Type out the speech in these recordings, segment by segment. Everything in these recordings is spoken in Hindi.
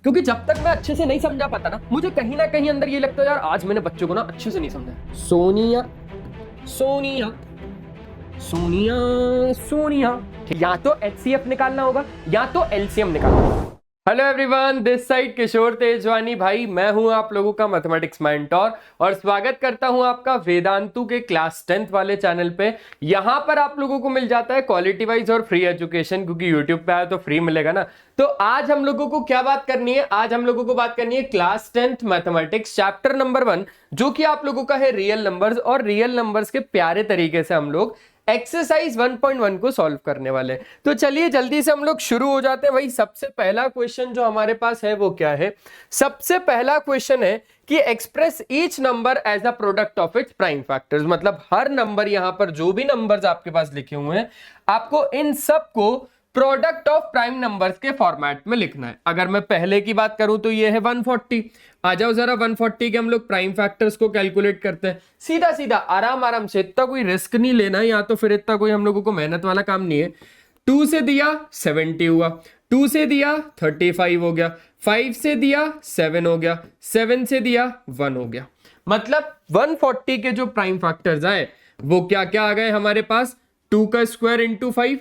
क्योंकि जब तक मैं अच्छे से नहीं समझा पाता ना, मुझे कहीं ना कहीं अंदर ये लगता है यार आज मैंने बच्चों को ना अच्छे से नहीं समझा। सोनिया सोनिया सोनिया सोनिया, या तो एचसीएफ निकालना होगा या तो एलसीएम निकालना होगा। हेलो एवरीवन, दिस साइड किशोर तेजवानी भाई, मैं हूं आप लोगों का मैथमेटिक्स मेंटोर और स्वागत करता हूं आपका वेदांतु के क्लास 10th वाले चैनल पे। यहां पर आप लोगों को मिल जाता है क्वालिटी वाइज और फ्री एजुकेशन, क्योंकि यूट्यूब पे आया तो फ्री मिलेगा ना। तो आज हम लोगों को क्या बात करनी है? आज हम लोगों को बात करनी है class 10th mathematics chapter number 1, जो कि आप लोगों का है रियल नंबर्स। और रियल नंबर्स के प्यारे तरीके से हम लोग एक्सरसाइज 1.1 को सॉल्व करने वाले। तो चलिए जल्दी से हम लोग शुरू हो जाते हैं। भाई सबसे पहला क्वेश्चन जो हमारे पास है वो क्या है? सबसे पहला क्वेश्चन है कि express each number as a product of its prime factors. मतलब हर नंबर, यहां पर जो भी नंबर्स आपके पास लिखे हुए हैं, आपको इन सब को प्रोडक्ट ऑफ प्राइम नंबर्स के फॉर्मेट में लिखना है। अगर मैं पहले की बात करूं तो ये है 140। आ जाओ जरा 140 के हम लोग प्राइम फैक्टर्स को कैलकुलेट करते हैं। सीधा सीधा आराम आराम से, इतना कोई रिस्क नहीं लेना है, या तो फिर इतना कोई हम लोगों को मेहनत वाला काम नहीं है। 2 से दिया 70 हुआ, 2 से दिया 35 हो गया, 5 से दिया 7 हो गया, 7 से दिया 1 हो गया। मतलब 140 के जो प्राइम फैक्टर्स आए वो क्या क्या आ गए हमारे पास? 2 का स्क्वायर इंटू 5,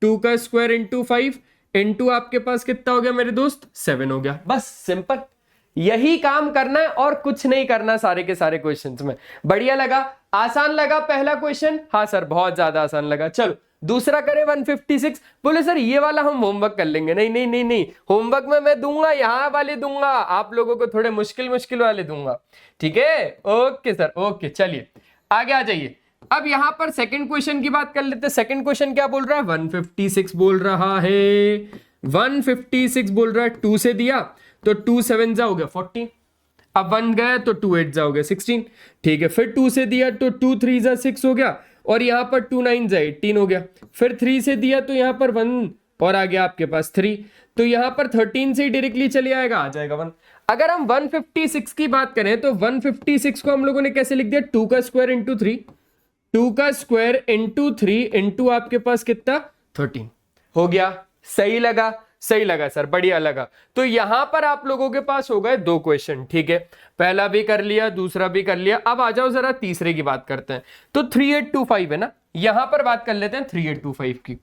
2 का स्क्वायर इंटू 5 इंटू आपके पास कितना हो गया मेरे दोस्त? 7 हो गया। बस सिंपल, यही काम करना है और कुछ नहीं करना सारे के सारे क्वेश्चंस में। बढ़िया लगा? आसान लगा पहला क्वेश्चन? हाँ सर, बहुत ज्यादा आसान लगा। चलो दूसरा करें 156। बोले सर ये वाला हम होमवर्क कर लेंगे। नहीं नहीं नहीं नहीं, होमवर्क में मैं दूंगा, यहाँ वाले दूंगा, आप लोगों को थोड़े मुश्किल मुश्किल वाले दूंगा। ठीक है, ओके सर, ओके। चलिए आगे आ जाइए। अब यहां पर सेकंड क्वेश्चन की बात कर लेते हैं। सेकंड क्वेश्चन क्या बोल रहा है? 156 बोल रहा है, 156 बोल रहा है। 2 से दिया तो 2 7 जा हो गया 40, अब 1 गया तो 2 8 जा हो गया 16। ठीक है, फिर 2 से दिया तो 2 3 जा 6 हो गया, और यहां पर 2 9 जा 18 हो गया। फिर 3 से दिया तो यहां पर 1 और आ गया आपके पास 3, तो यहां पर 13 से डायरेक्टली चले आएगा, आ जाएगा 1। अगर हम 156 की बात करें तो 156 को हम लोगों ने कैसे लिख दिया? 2 का स्क्वायर इंटू 3, 2 का स्क्वायर इंटू 3 इंटू आपके पास कितना? 13 हो गया। सही लगा? सही लगा सर, बढ़िया लगा। तो यहां पर आप लोगों के पास हो गए 2 क्वेश्चन। ठीक है, पहला भी कर लिया, दूसरा भी कर लिया। अब आ जाओ जरा तीसरे की बात करते हैं। तो 3825 है ना, यहां पर बात कर लेते हैं 3825 की।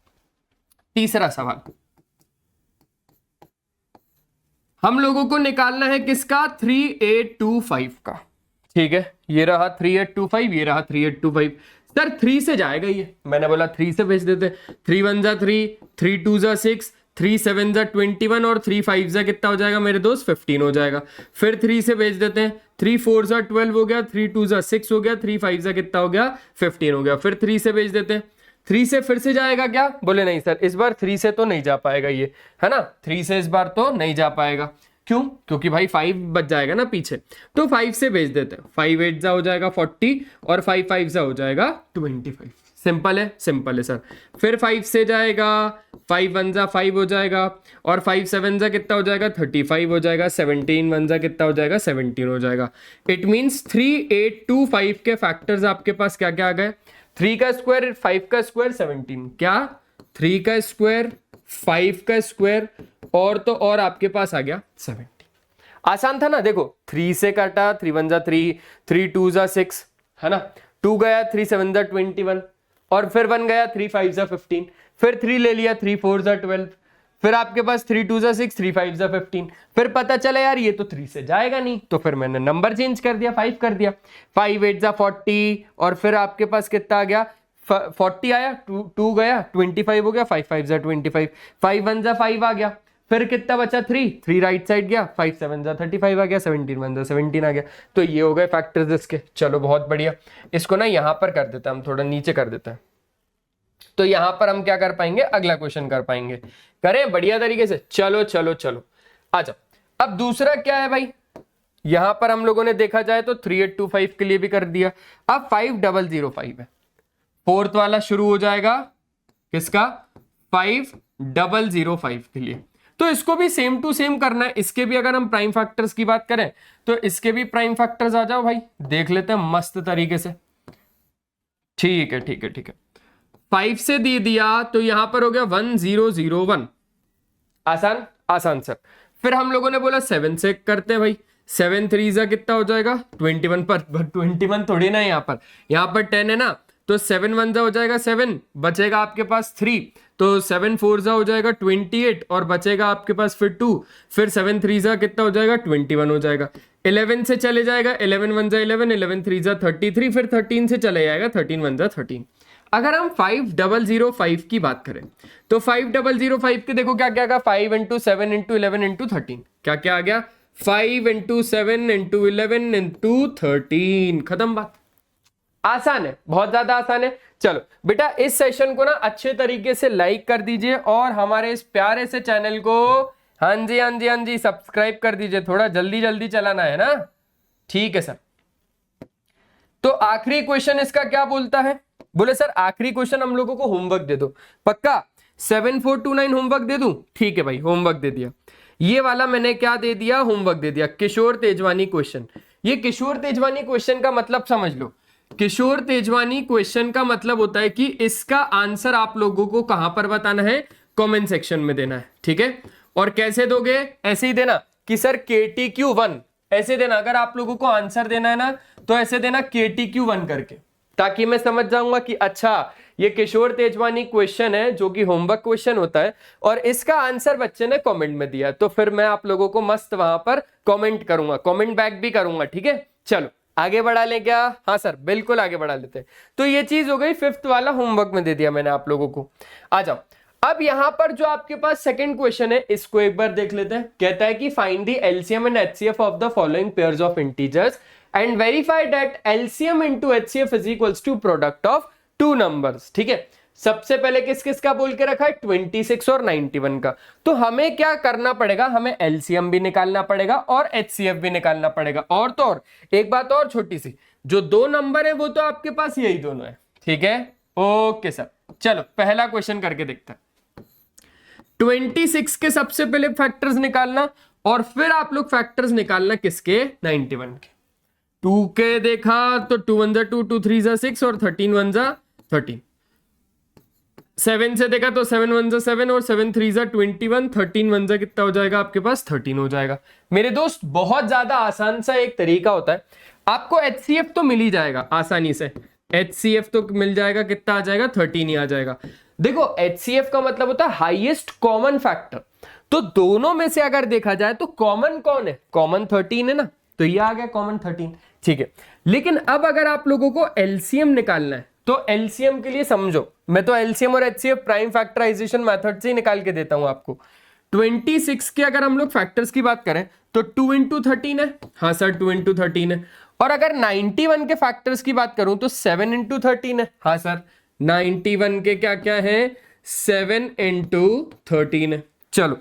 तीसरा सवाल हम लोगों को निकालना है किसका? 3825 का। ठीक है, ये रहा 3825, ये रहा 3825। सर 3 से जाएगा ये, मैंने बोला 3 से भेज देते। 3 1 जा 3, 3 2 जा 6, 3 7 जा 21 और 3 5 जा कितना हो जाएगा मेरे दोस्त? 15 हो जाएगा। फिर 3 से भेज देते हैं। 3 4 जा 12 हो गया, 3 2 जा 6 हो गया, 3 5 जा कितना हो गया? 15 हो गया। फिर 3 से भेज देते हैं। 3 से फिर से जाएगा क्या? बोले नहीं सर, इस बार 3 से तो नहीं जा पाएगा ये, है ना? 3 से इस बार तो नहीं जा पाएगा। क्यों? क्योंकि भाई 5 बच जाएगा ना पीछे, तो 5 से भेज देते हैं। 5 8 जा हो जाएगा 40 और 5 5 जा हो जाएगा 25। सिंपल है, सिंपल है सर। फिर 5 से जाएगा, 5 1 जा 5 हो जाएगा, और 5 7 जा कितना हो जाएगा? 35 हो जाएगा। 17 1 जा कितना हो जाएगा? 17 हो जाएगा। इट मीन्स 3825 के फैक्टर्स आपके पास क्या क्या आ गए? 3 का स्क्वायर, 5 का स्क्वायर, 17। क्या? 3 का स्क्वायर, 5 का स्क्वायर, और तो और आपके पास आ गया 70। आसान था ना? देखो 3 से काटा, 3 1 जा 3, 3 2 जा 6, है ना? 2 गया, 3 7 जा 21, और फिर 1 गया, 3 5 जा 15, फिर 3 ले लिया, 3 4 जा 12, फिर आपके पास 3 2 जा 6, 3 5 जा 15। फिर पता चला यार ये तो 3 से जाएगा नहीं, तो फिर मैंने नंबर चेंज कर दिया, 5 कर दिया। 5 8 जा 40, और फिर आपके पास कितना आ गया? 40 आया, 2 गया, 25 हो गया, 5 5 जा 25, 5 1 जा 5 आ गया। फिर कितना बचा? 3 राइट साइड गया, 5 7 जा 35 आ गया, 17 1 जा 17 आ गया। तो ये हो गए फैक्टर्स इसके। चलो बहुत बढ़िया। इसको ना यहां पर कर देते हैं, हम थोड़ा नीचे कर देते हैं, तो यहां पर हम क्या कर पाएंगे? अगला क्वेश्चन कर पाएंगे। करें बढ़िया तरीके से। चलो चलो चलो आ जाओ। अब दूसरा क्या है भाई? यहां पर हम लोगों ने देखा जाए तो 3825 के लिए भी कर दिया। अब 5005 है, फोर्थ वाला शुरू हो जाएगा किसका? 5005 के लिए। तो इसको भी सेम टू सेम करना है। इसके भी अगर हम प्राइम फैक्टर्स की बात करें तो इसके भी प्राइम फैक्टर्स आ जाओ भाई, देख लेते हैं मस्त तरीके से। ठीक है ठीक है ठीक है। 5 से दे दिया तो यहां पर हो गया 1001। आसान आसान सर। फिर हम लोगों ने बोला 7 से करते हैं भाई, 7 3 जा कितना हो जाएगा 21, पर 21 थोड़ी ना यहाँ पर 10 है ना, तो 7 1 जा हो जाएगा 7, बचेगा आपके पास 3, तो 7 4 जा हो जाएगा 28 और बचेगा आपके पास फिर 2, फिर 7 3 जा कितना हो जाएगा 21 हो जाएगा। 11 से चले जाएगा, 11 1 जा 11, 11 3 जा 33, फिर 13 से चले जाएगा, 13 1 जा 13। अगर हम 5005 की बात करें तो 5005 के देखो क्या क्या आ गया, 5 इंटू 7 इंटू 11 इंटू 13, क्या क्या आ गया 5 इंटू 7 इंटू 11 इंटू 13, खत्म बात। आसान है, बहुत ज्यादा आसान है। चलो बेटा इस सेशन को ना अच्छे तरीके से लाइक कर दीजिए और हमारे इस प्यारे से चैनल को हाँ जी हाँ जी हाँ जी सब्सक्राइब कर दीजिए, थोड़ा जल्दी जल्दी चलाना है ना, ठीक है सर। तो आखिरी क्वेश्चन इसका क्या बोलता है, बोले सर आखिरी क्वेश्चन हम लोगों को होमवर्क दे दो, पक्का 7429 होमवर्क दे दूं, ठीक है भाई होमवर्क दे दिया। ये वाला मैंने क्या दे दिया, होमवर्क दे दिया, किशोर तेजवानी क्वेश्चन। ये किशोर तेजवानी क्वेश्चन का मतलब समझ लो, किशोर तेजवानी क्वेश्चन का मतलब होता है कि इसका आंसर आप लोगों को कहां पर बताना है, कमेंट सेक्शन में देना है, ठीक है। और कैसे दोगे, ऐसे ही देना कि सर KTQ1 ऐसे देना, अगर आप लोगों को आंसर देना है ना तो ऐसे देना KTQ1 करके, ताकि मैं समझ जाऊंगा कि अच्छा ये किशोर तेजवानी क्वेश्चन है जो कि होमवर्क क्वेश्चन होता है और इसका आंसर बच्चे ने कमेंट में दिया, तो फिर मैं आप लोगों को मस्त वहां पर कमेंट करूंगा, कमेंट बैक भी करूंगा, ठीक है। चलो आगे बढ़ा लें क्या, हाँ सर बिल्कुल आगे बढ़ा लेते हैं। तो ये चीज हो गई, 5th वाला होमवर्क में दे दिया मैंने आप लोगों को। आ जाओ अब यहां पर जो आपके पास सेकंड क्वेश्चन है इसको एक बार देख लेते हैं। कहता है कि find the LCM and HCF of the following pairs of integers and verify that LCM into HCF is equals to product of two numbers, ठीक है। सबसे पहले किस किस का बोल के रखा है, 26 और 91 का। तो हमें क्या करना पड़ेगा, हमें एलसीएम भी निकालना पड़ेगा और एचसीएफ भी निकालना पड़ेगा। और तो और एक बात और छोटी सी, जो दो नंबर है वो तो आपके पास यही दोनों है, ठीक है। ओके सर, चलो पहला क्वेश्चन करके देखते हैं। 26 के सबसे पहले फैक्टर्स निकालना और फिर आप लोग फैक्टर्स निकालना किसके, 91 के। 2 के देखा तो 2 1 जा 2, 2 3 जा 6 और 13 1 जा 13। 7 से देखा तो 7 1 जा 7 और 7 3 जा 21, 13 1 जा कितना हो जाएगा आपके पास 13 हो जाएगा। मेरे दोस्त बहुत ज्यादा आसान सा एक तरीका होता है, आपको एचसीएफ तो मिल ही जाएगा आसानी से, एचसीएफ तो मिल जाएगा, कितना आ जाएगा 13 ही आ जाएगा। देखो एचसीएफ का मतलब होता है हाईएस्ट कॉमन फैक्टर, तो दोनों में से अगर देखा जाए तो कॉमन कौन है, कॉमन 13 है ना, तो ये आ गया कॉमन 13, ठीक है। लेकिन अब अगर आप लोगों को एलसीएम निकालना है तो एलसीएम के लिए समझो, मैं तो एलसीएम और एचसीएफ प्राइम फैक्टराइजेशन मेथड से ही निकाल के देता हूं आपको। 26 के अगर हम लोग फैक्टर्स की बात करें तो 2 इंटू 13 है, हाँ सर 2 इंटू 13 है। और अगर 91 के फैक्टर्स की बात करूं तो 7 इंटू 13 है, हाँ सर 91 के क्या क्या है 7 इंटू 13 है। चलो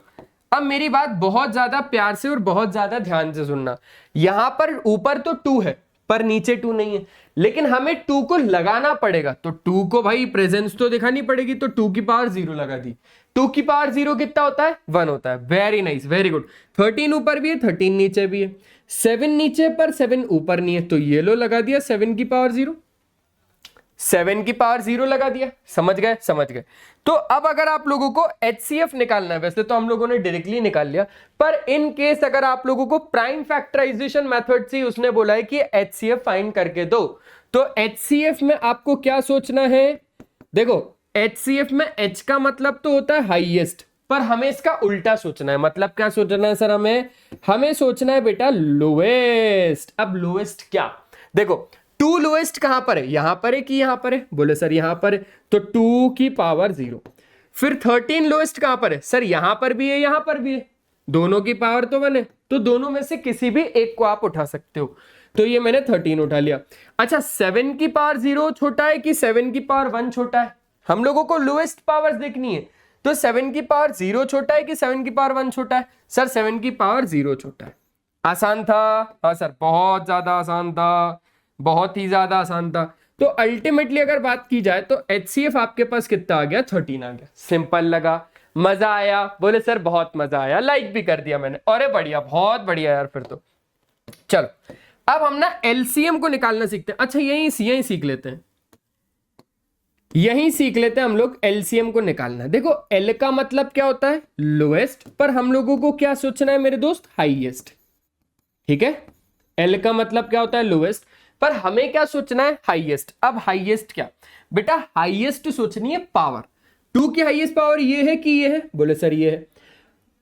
अब मेरी बात बहुत ज्यादा प्यार से और बहुत ज्यादा ध्यान से सुनना, यहां पर ऊपर तो 2 है पर नीचे 2 नहीं है, लेकिन हमें 2 को लगाना पड़ेगा, तो 2 को भाई प्रेजेंस तो दिखानी पड़ेगी, तो 2 की पावर 0 लगा दी। 2 की पावर 0 कितना होता है 1 होता है, वेरी नाइस वेरी गुड। 13 ऊपर भी है 13 नीचे भी है, 7 नीचे पर 7 ऊपर नहीं है, तो ये लो लगा दिया 7 की पावर 0, 7 की पावर 0 लगा दिया, समझ गए समझ गए। तो अब अगर आप लोगों को एचसीएफ निकालना है, वैसे तो हम लोगों ने डायरेक्टली निकाल लिया, पर इन केस अगर आप लोगों को प्राइम फैक्टराइजेशन मेथड से उसने बोला है कि एचसीएफ फाइंड करके दो, तो एचसीएफ में आपको क्या सोचना है, देखो एचसीएफ में एच का मतलब तो होता है हाईएस्ट, पर हमें इसका उल्टा सोचना है। मतलब क्या सोचना है सर, हमें सोचना है बेटा लोएस्ट। अब लोएस्ट क्या, देखो 2 लोएस्ट कहां पर है, यहां पर है कि यहां पर है, बोले सर यहां पर है, तो 2 की पावर 0। फिर 13 लोएस्ट कहां पर है, सर यहां पर भी है यहां पर भी है, दोनों की पावर तो 1 है, तो दोनों में से किसी भी एक को आप उठा सकते हो, तो ये मैंने 13 उठा लिया। अच्छा 7 की पावर 0 छोटा है कि 7 की पावर 1 छोटा है, हम लोगों को लोएस्ट पावर्स देखनी है, तो 7 की पावर 0 छोटा है कि 7 की पावर 1 छोटा है, सर 7 की पावर 0 छोटा है। आसान था, हाँ सर बहुत ज्यादा आसान था, बहुत ही ज्यादा आसान था। तो अल्टीमेटली अगर बात की जाए तो एचसीएफ आपके पास कितना आ गया 13 आ गया। सिंपल लगा, मजा आया, बोले सर बहुत मजा आया, लाइक भी कर दिया मैंने, अरे बढ़िया बहुत बढ़िया यार। फिर तो चलो अब हम ना एलसीएम को निकालना सीखते हैं। अच्छा यही सीख लेते हैं, यही सीख लेते हैं हम लोग एलसीएम को निकालना। देखो एल का मतलब क्या होता है, लोएस्ट, पर हम लोगों को क्या सोचना है मेरे दोस्त, हाईएस्ट। ठीक है, एल का मतलब क्या होता है, लोएस्ट, पर हमें क्या सोचना है, हाईएस्ट। अब हाईएस्ट क्या बेटा, हाईएस्ट सोचनी है पावर। 2 की हाईएस्ट पावर ये है कि ये है, बोले सर ये है।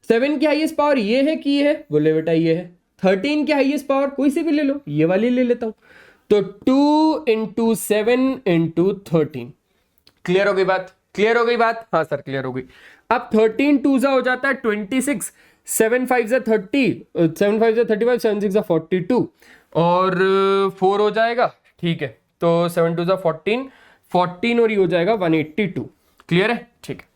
7 की हाईएस्ट पावर ये है कि ये है, बोले बेटा ये है। 13 की हाईएस्ट पावर कोई से भी ले लो, ये वाली ले लेता हूं, तो 2 इंटू 7 इंटू 13। क्लियर हो गई बात, क्लियर हो गई बात, हाँ सर क्लियर हो गई। अब 13 2 हो जाता है 26, 7 5 30, 7 5 35, 7 6 42 और 4 हो जाएगा। ठीक है, तो 7 2 14, 14 और ये हो जाएगा 182। क्लियर है, ठीक है।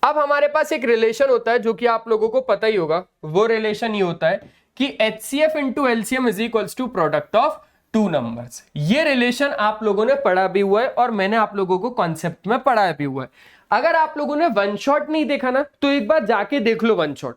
अब हमारे पास एक रिलेशन होता है जो कि आप लोगों को पता ही होगा, वो रिलेशन ये होता है कि HCF into LCM is equals to product of two numbers. ये रिलेशन आप लोगों ने पढ़ा भी हुआ है और मैंने आप लोगों को कॉन्सेप्ट में पढ़ाया भी हुआ है। अगर आप लोगों ने वन शॉट नहीं देखा ना, तो एक बार जाके देख लो वन शॉट।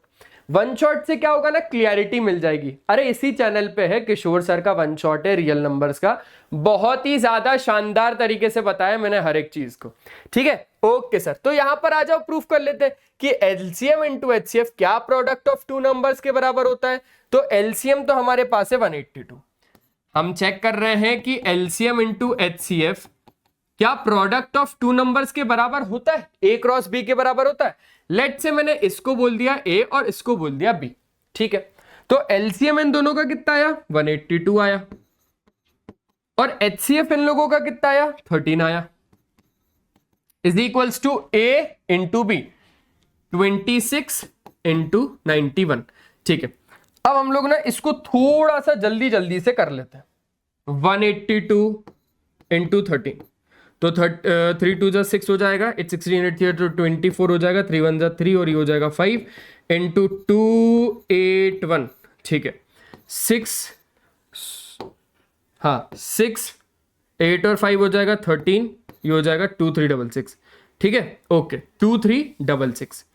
वन शॉट से क्या होगा ना, क्लियरिटी मिल जाएगी। अरे इसी चैनल पे है, किशोर सर का वन शॉट है रियल नंबर्स का, बहुत ही ज्यादा शानदार तरीके से बताया मैंने हर एक चीज को। ठीक है, ओके सर, तो यहां पर आ जाओ, प्रूफ कर लेते हैं कि एलसीएम इंटू एचसीएफ क्या प्रोडक्ट ऑफ टू नंबर्स के बराबर होता है। तो एलसीएम तो हमारे पास है 182, हम चेक कर रहे हैं कि एलसीएम इंटू एचसीएफ क्या प्रोडक्ट ऑफ टू नंबर्स के बराबर होता है, ए क्रॉस बी के बराबर होता है। लेट से मैंने इसको बोल दिया ए और इसको बोल दिया बी। ठीक है, तो एलसीएम इन दोनों का कितना आया, 182 आया, और एचसीएफ इन लोगों का कितना आया, 13 आया, is equals to A into B, 26 into 91। ठीक है, अब हम लोग ना इसको थोड़ा सा जल्दी जल्दी से कर लेते हैं। 182 इंटू 13, तो 3 2 जा 6 हो जाएगा, 8 16 8 3 तो 24 हो जाएगा, 3 1 जा 3 और ये हो जाएगा 5 इंटू 281। ठीक है, 6, हाँ 6 8 और 5 हो जाएगा 13, ये हो जाएगा 2366। ठीक है, ओके 2366,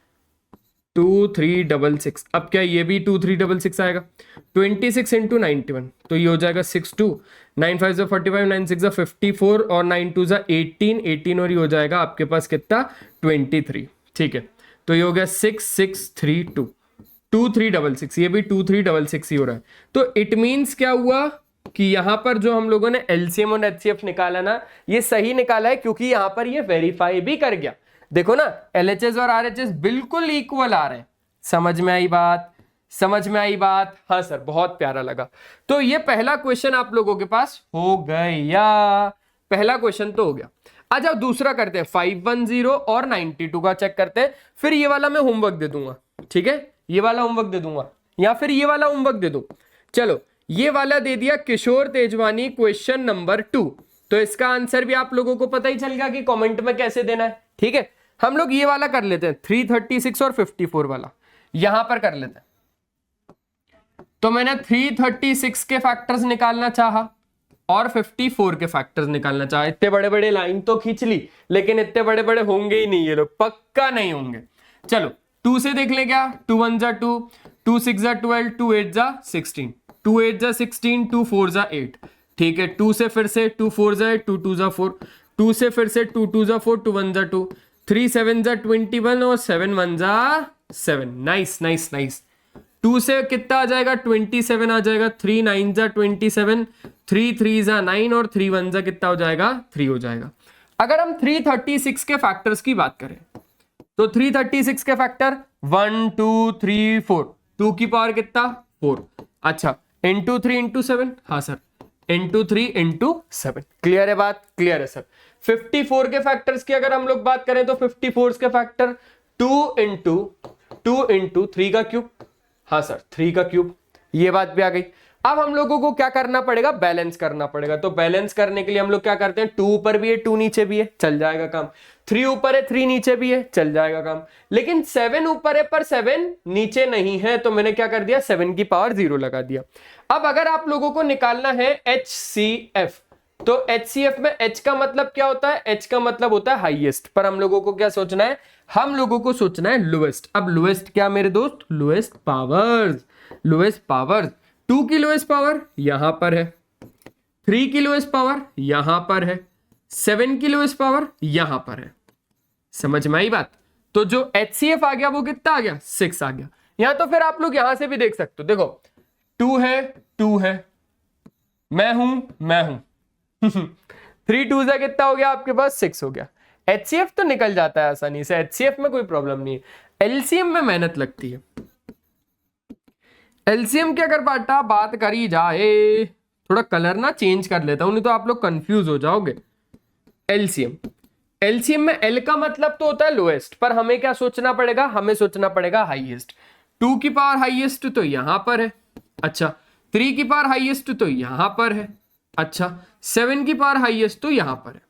2366। अब क्या ये भी 2366 आएगा, 26 इंटू 91, तो ये हो जाएगा 62, 9 5 जा 45, 9 6 जा 54 और 9 2 जा 18, 18 और ये हो जाएगा आपके पास कितना, 23। ठीक है, तो ये हो गया 6632, 2366, ये भी 2366 ही हो रहा है। तो इट मीन्स क्या हुआ कि यहां पर जो हम लोगों ने एलसीएम और एचसीएफ निकाला ना, ये सही निकाला है, क्योंकि यहां पर ये वेरीफाई भी कर गया। देखो ना, एलएचएस और आरएचएस बिल्कुल इक्वल आ रहे हैं। समझ में आई बात, समझ में आई बात, हाँ सर बहुत प्यारा लगा। तो ये पहला क्वेश्चन आप लोगों के पास हो गया, पहला क्वेश्चन तो हो गया। आ जाओ दूसरा करते हैं, 510 और 92 का चेक करते हैं, फिर ये वाला मैं होमवर्क दे दूंगा। ठीक है, ये वाला होमवर्क दे दूंगा या फिर ये वाला होमवर्क दे दूं। चलो ये वाला दे दिया किशोर तेजवानी, क्वेश्चन नंबर 2। तो इसका आंसर भी आप लोगों को पता ही चल गया कि कमेंट में कैसे देना है। ठीक है, हम लोग ये वाला कर लेते हैं, 336 और 54 वाला यहां पर कर लेते हैं। तो मैंने 336 के फैक्टर्स निकालना चाहा और 54 के फैक्टर्स निकालना चाहा। इतने बड़े बड़े लाइन तो खींच ली, लेकिन इतने बड़े बड़े होंगे ही नहीं ये लोग, पक्का नहीं होंगे। चलो 2 से देख ले, क्या 2 1 जा 2, 2 6 जा 12, 2 8 जा 16, 2 8 जा 16, 2 4 जा 8। ठीक है, 2 से फिर से 2 4 जा 8, 2 2 जा 4, 2 से फिर से 2 2 जा 4, 2 1 जा 2, 3 7 जा 21 और 7 1 जा 7। Nice nice nice. 2 से कितना आ जाएगा, 27 आ जाएगा, 3 9 जा 27, 3 3 जा 9 और 3 1 जा कितना हो जाएगा, 3 हो जाएगा। अगर हम 336 के फैक्टर्स की बात करें तो 336 के फैक्टर 1 2 3 4, 2 की पावर कितना 4, अच्छा इंटू 3 इंटू 7, हाँ सर इंटू 3 इंटू 7। क्लियर है बात, क्लियर है सर। 54 के फैक्टर्स की अगर हम लोग बात करें तो 54 के फैक्टर 2 इंटू 3 का क्यूब, हाँ सर 3 का क्यूब, ये बात भी आ गई। अब हम लोगों को क्या करना पड़ेगा, बैलेंस करना पड़ेगा। तो बैलेंस करने के लिए हम लोग क्या करते हैं, 2 ऊपर भी है 2 नीचे भी है, चल जाएगा काम। 3 ऊपर है 3 नीचे भी है, चल जाएगा काम। लेकिन 7 ऊपर है पर 7 नीचे नहीं है, तो मैंने क्या कर दिया, 7 की पावर 0 लगा दिया। अब अगर आप लोगों को निकालना है HCF, तो HCF में H का मतलब क्या होता है, H का मतलब होता है हाईएस्ट, पर हम लोगों को क्या सोचना है, हम लोगों को सोचना है लोएस्ट। अब लोएस्ट क्या मेरे दोस्त, लोएस्ट पावर्स, लोएस्ट पावर्स। 2 की लोएस्ट पावर यहां पर है, 3 की लोएस्ट पावर यहां पर है, 7 की लोएस्ट पावर यहां पर है, समझ में आई बात। तो जो HCF आ गया वो कितना आ गया, 6 आ गया। या तो फिर आप लोग यहां से भी देख सकते हो, देखो 2 है 2 है, मैं हूं 3 2 से कितना हो गया आपके पास, 6 हो गया। HCF तो निकल जाता है आसानी से, HCF में कोई प्रॉब्लम नहीं है, LCM में मेहनत लगती है। LCM की अगर बात करी जाए, थोड़ा कलर ना चेंज कर लेता हूं नहीं तो आप लोग कंफ्यूज हो जाओगे। LCM में L का मतलब तो होता है लोएस्ट, पर हमें क्या सोचना पड़ेगा, हमें सोचना पड़ेगा हाईएस्ट। 2 की पावर हाईएस्ट तो यहां पर है, अच्छा 3 की पावर हाईएस्ट तो यहां पर है, अच्छा 7 की पावर हाईएस्ट तो यहां पर है।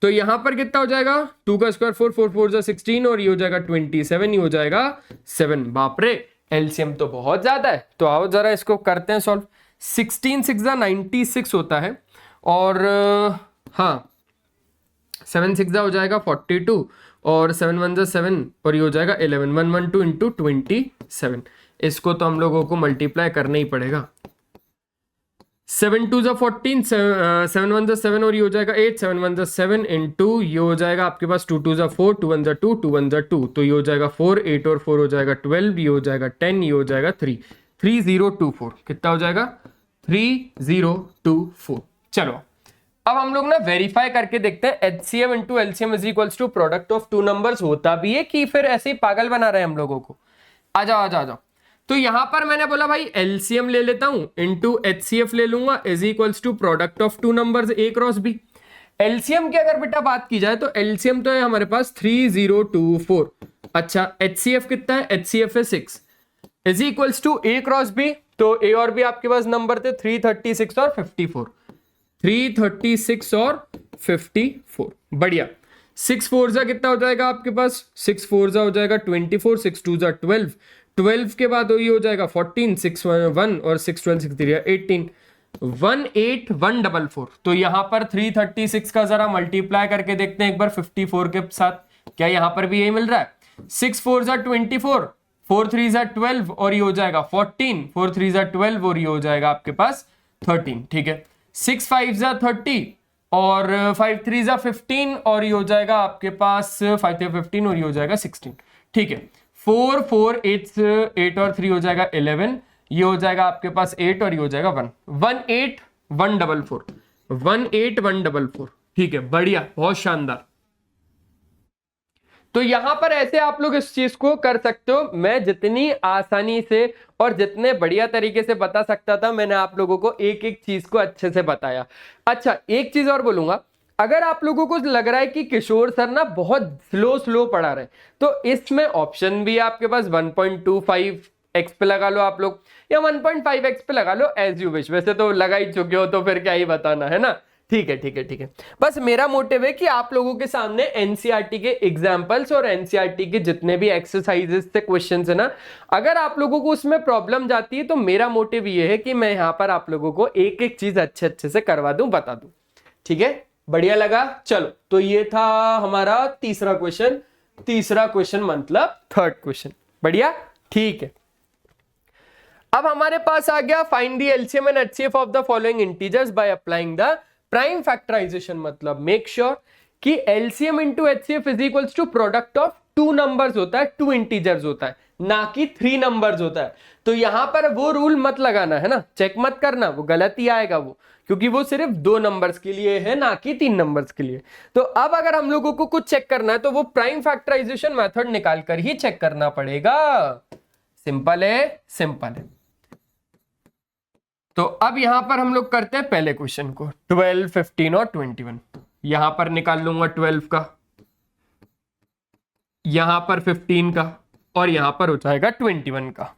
तो यहां पर कितना हो जाएगा, 2 का स्क्वायर 4 4 4 16 और ये हो जाएगा 27, ये हो जाएगा 7। बाप रे, एलसीएम तो बहुत ज्यादा है। तो आओ जरा इसको करते हैं सॉल्व। 16 6 96 होता है, और हाँ 7 6 हो जाएगा 42 और 7 1 7 और ये हो जाएगा 11 112 इंटू 27। इसको तो हम लोगों को मल्टीप्लाई करना ही पड़ेगा। 7 2 14 7 1 7 और ये हो जाएगा 8 7 1 7 इंटू ये हो जाएगा आपके पास 2 2 4 2 1 2 2 1 2, तो ये हो जाएगा 4 8 और 4 हो जाएगा 12, ये हो जाएगा 10, ये हो जाएगा 3 3024। कितना हो जाएगा 3024। चलो अब हम लोग ना वेरीफाई करके देखते हैं HCM into LCM is equals to product of two numbers होता भी है कि फिर ऐसे ही पागल बना रहे हैं हम लोगों को। आ जाओ आ जाओ आ जाओ। तो यहां पर मैंने बोला भाई LCM ले लेता हूं इंटू HCF ले लूंगा is equals to product of two numbers A cross B। LCM की अगर बेटा बात की जाए तो LCM तो है हमारे पास 3024। अच्छा HCF कितना है, HCF है 6 is equals to A cross B। तो A और B आपके पास नंबर थे 336 और 54, 336 और 54। बढ़िया। 6 4 जा कितना हो जाएगा आपके पास, 6 4 जा हो जाएगा 24, 6 2 जा 12, 12 के बाद ये हो जाएगा 14, 6 1 और 6 12 6 3 18, 18144। तो यहां पर 336 का जरा मल्टीप्लाई करके देखते हैं एक बार 54 के साथ, क्या यहां पर भी यही मिल रहा है। 6 4 जा 24, 4 3 जा 12 और ये हो जाएगा 14, 4 3 जा 12 और ये हो जाएगा आपके पास 13। ठीक है, 6 5 जा 30 और 5 3 जा 15 और ये हो जाएगा आपके पास 5 3 15 और ये हो जाएगा 16। ठीक है, 4 4 8 और 3 हो जाएगा 11, ये हो जाएगा आपके पास 8 और ये हो जाएगा 1 18144, 18144। ठीक है, बढ़िया, बहुत शानदार। तो यहां पर ऐसे आप लोग इस चीज को कर सकते हो। मैं जितनी आसानी से और जितने बढ़िया तरीके से बता सकता था मैंने आप लोगों को एक एक चीज को अच्छे से बताया। अच्छा एक चीज और बोलूंगा, अगर आप लोगों को लग रहा है कि किशोर सर ना बहुत स्लो पढ़ा रहे, तो इसमें ऑप्शन भी है आपके पास 1.25x पे लगा लो आप लोग, या 1.5x पे लगा लो, एज यू विश। वैसे तो लगा ही चुके हो तो फिर क्या ही बताना है ना। ठीक है ठीक है ठीक है। बस मेरा मोटिव है कि आप लोगों के सामने एनसीईआरटी के एग्जांपल्स और एनसीईआरटी के जितने भी एक्सरसाइजेस से क्वेश्चंस है ना, अगर आप लोगों को उसमें प्रॉब्लम जाती है तो मेरा मोटिव ये है कि मैं यहां पर आप लोगों को एक एक चीज अच्छे से करवा दूं, बता दूं। ठीक है, बढ़िया लगा। चलो तो ये था हमारा तीसरा क्वेश्चन, तीसरा क्वेश्चन मतलब थर्ड क्वेश्चन। बढ़िया, ठीक है। अब हमारे पास आ गया find the LCM and HCF of the following integers by applying the prime factorization. मतलब मेक श्योर कि LCM into HCF is equals to product of two numbers होता है, टू इंटीजर्स होता है, ना कि 3 नंबर्स होता है। तो यहां पर वो रूल मत लगाना है ना, चेक मत करना, वो गलत ही आएगा वो, क्योंकि वो सिर्फ 2 नंबर्स के लिए है ना कि 3 नंबर्स के लिए। तो अब अगर हम लोगों को कुछ चेक करना है तो वो प्राइम फैक्टराइजेशन मेथड निकाल कर ही चेक करना पड़ेगा। सिंपल है, सिंपल है। तो अब यहां पर हम लोग करते हैं पहले क्वेश्चन को, 12 15 और 21। यहां पर निकाल लूंगा 12 का, यहां पर 15 का और यहां पर हो जाएगा 21 का।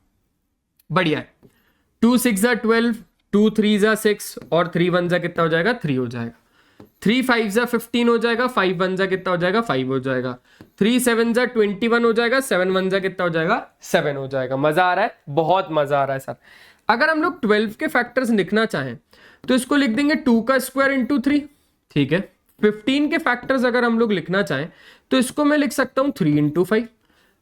बढ़िया है। 2 6 जा 12, 2 3 जा 6 और 3 1 जा कितना हो जाएगा 3 हो जाएगा। 3 5 जा 15 हो जाएगा, 5 1 जा कितना हो जाएगा 5 हो जाएगा। 3 7 जा 21 हो जाएगा, 7 1 जा कितना हो जाएगा 7 हो जाएगा। मजा आ रहा है, बहुत मजा आ रहा है सर। अगर हम लोग 12 के फैक्टर्स लिखना चाहें तो इसको लिख देंगे 2 का स्क्वायर इंटू 3। ठीक है। 15 के फैक्टर्स अगर हम लोग लिखना चाहें तो इसको मैं लिख सकता हूं 3 इंटू 5।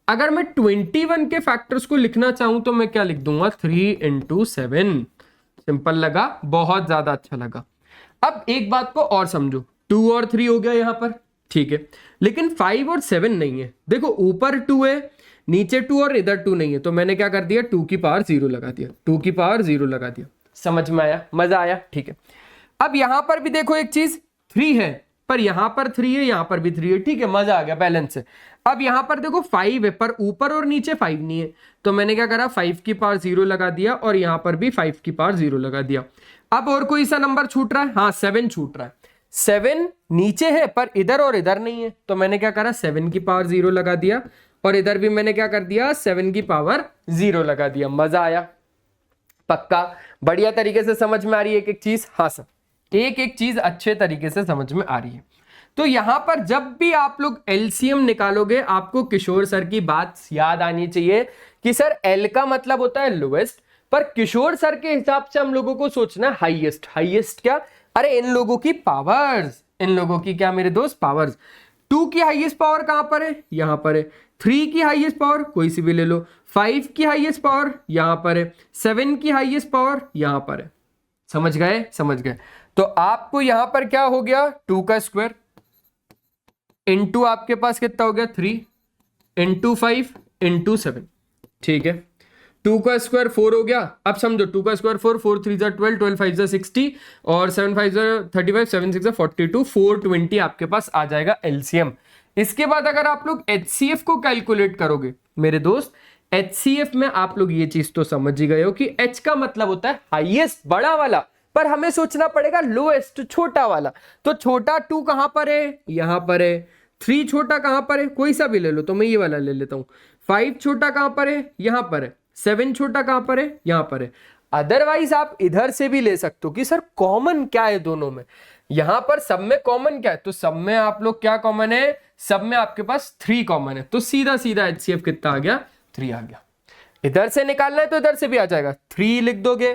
अगर मैं 21 के फैक्टर्स को लिखना चाहूं तो मैं क्या लिख दूंगा 3 इंटू 7। सिंपल लगा, बहुत ज्यादा अच्छा लगा। अब एक बात को और समझो, 2 और 3 हो गया यहाँ पर, ठीक है। लेकिन 5 और 7 नहीं है। देखो ऊपर 2 है, नीचे 2 और इधर 2 नहीं है, तो मैंने क्या कर दिया 2 की पावर 0 लगा दिया, 2 की पावर 0 लगा दिया। समझ में आया, मजा आया, ठीक है। अब यहां पर भी देखो एक चीज 3 है, पर यहां पर 3 है, यहां पर भी 3 है, ठीक है, मजा आ गया, बैलेंस है। अब यहां पर देखो 5 है, पर ऊपर और नीचे 5 नहीं है, तो मैंने क्या करा 5 की पावर 0 लगा दिया और यहां पर भी 5 की पावर 0 लगा दिया। अब और कोई सा नंबर छूट रहा है? हाँ 7 छूट रहा है। 7 नीचे है पर इधर और इधर नहीं है, तो मैंने क्या करा 7 की पावर 0 लगा दिया और इधर भी मैंने क्या कर दिया 7 की पावर 0 लगा दिया। मजा आया, पक्का, बढ़िया तरीके से समझ में आ रही है एक एक चीज? हाँ सर, एक एक चीज अच्छे तरीके से समझ में आ रही है। तो यहां पर जब भी आप लोग एलसीएम निकालोगे आपको किशोर सर की बात याद आनी चाहिए कि सर एल का मतलब होता है लोएस्ट, पर किशोर सर के हिसाब से हम लोगों को सोचना है हाईएस्ट। हाईएस्ट क्या? अरे इन लोगों की पावर्स, इन लोगों की क्या मेरे दोस्त? पावर्स। 2 की हाईएस्ट पावर कहां पर है? यहां पर है। 3 की हाईएस्ट पावर कोई सी भी ले लो, 5 की हाईएस्ट पावर यहां पर है, 7 की हाईएस्ट पावर यहां पर है। समझ गए? समझ गए। तो आपको यहां पर क्या हो गया 2 का स्क्वायर इंटू आपके पास कितना हो गया 3 इंटू 5 इंटू 7, ठीक है। 2 का स्क्वायर 4 हो गया। अब समझो 2 का स्क्वायर 4, 4 3 12, 12 5 60 और 7 5 35, 7 6 42, 420 आपके पास आ जाएगा एलसीएम। इसके बाद अगर आप लोग एचसीएफ को कैलकुलेट करोगे मेरे दोस्त, एचसीएफ में आप लोग ये चीज तो समझ ही गए हो कि एच का मतलब होता है हाईएस्ट, बड़ा वाला, पर हमें सोचना पड़ेगा लोएस्ट, छोटा वाला। तो छोटा 2 कहां पर है? यहां पर है। 3 छोटा कहां पर है? कोई सा भी ले लो, तो मैं ये वाला ले लेता हूं। 5 छोटा कहां पर है? यहां पर है। 7 छोटा कहां पर है? यहां पर है। अदरवाइज आप इधर से भी ले सकते हो कि सर कॉमन क्या है दोनों में, यहां पर सब में कॉमन क्या है? तो सब में आप लोग क्या कॉमन है? सब में आपके पास 3 कॉमन है, तो सीधा सीधा एचसीएफ कितना आ गया? 3 आ गया। इधर से निकालना है तो इधर से भी आ जाएगा, 3 लिख दोगे,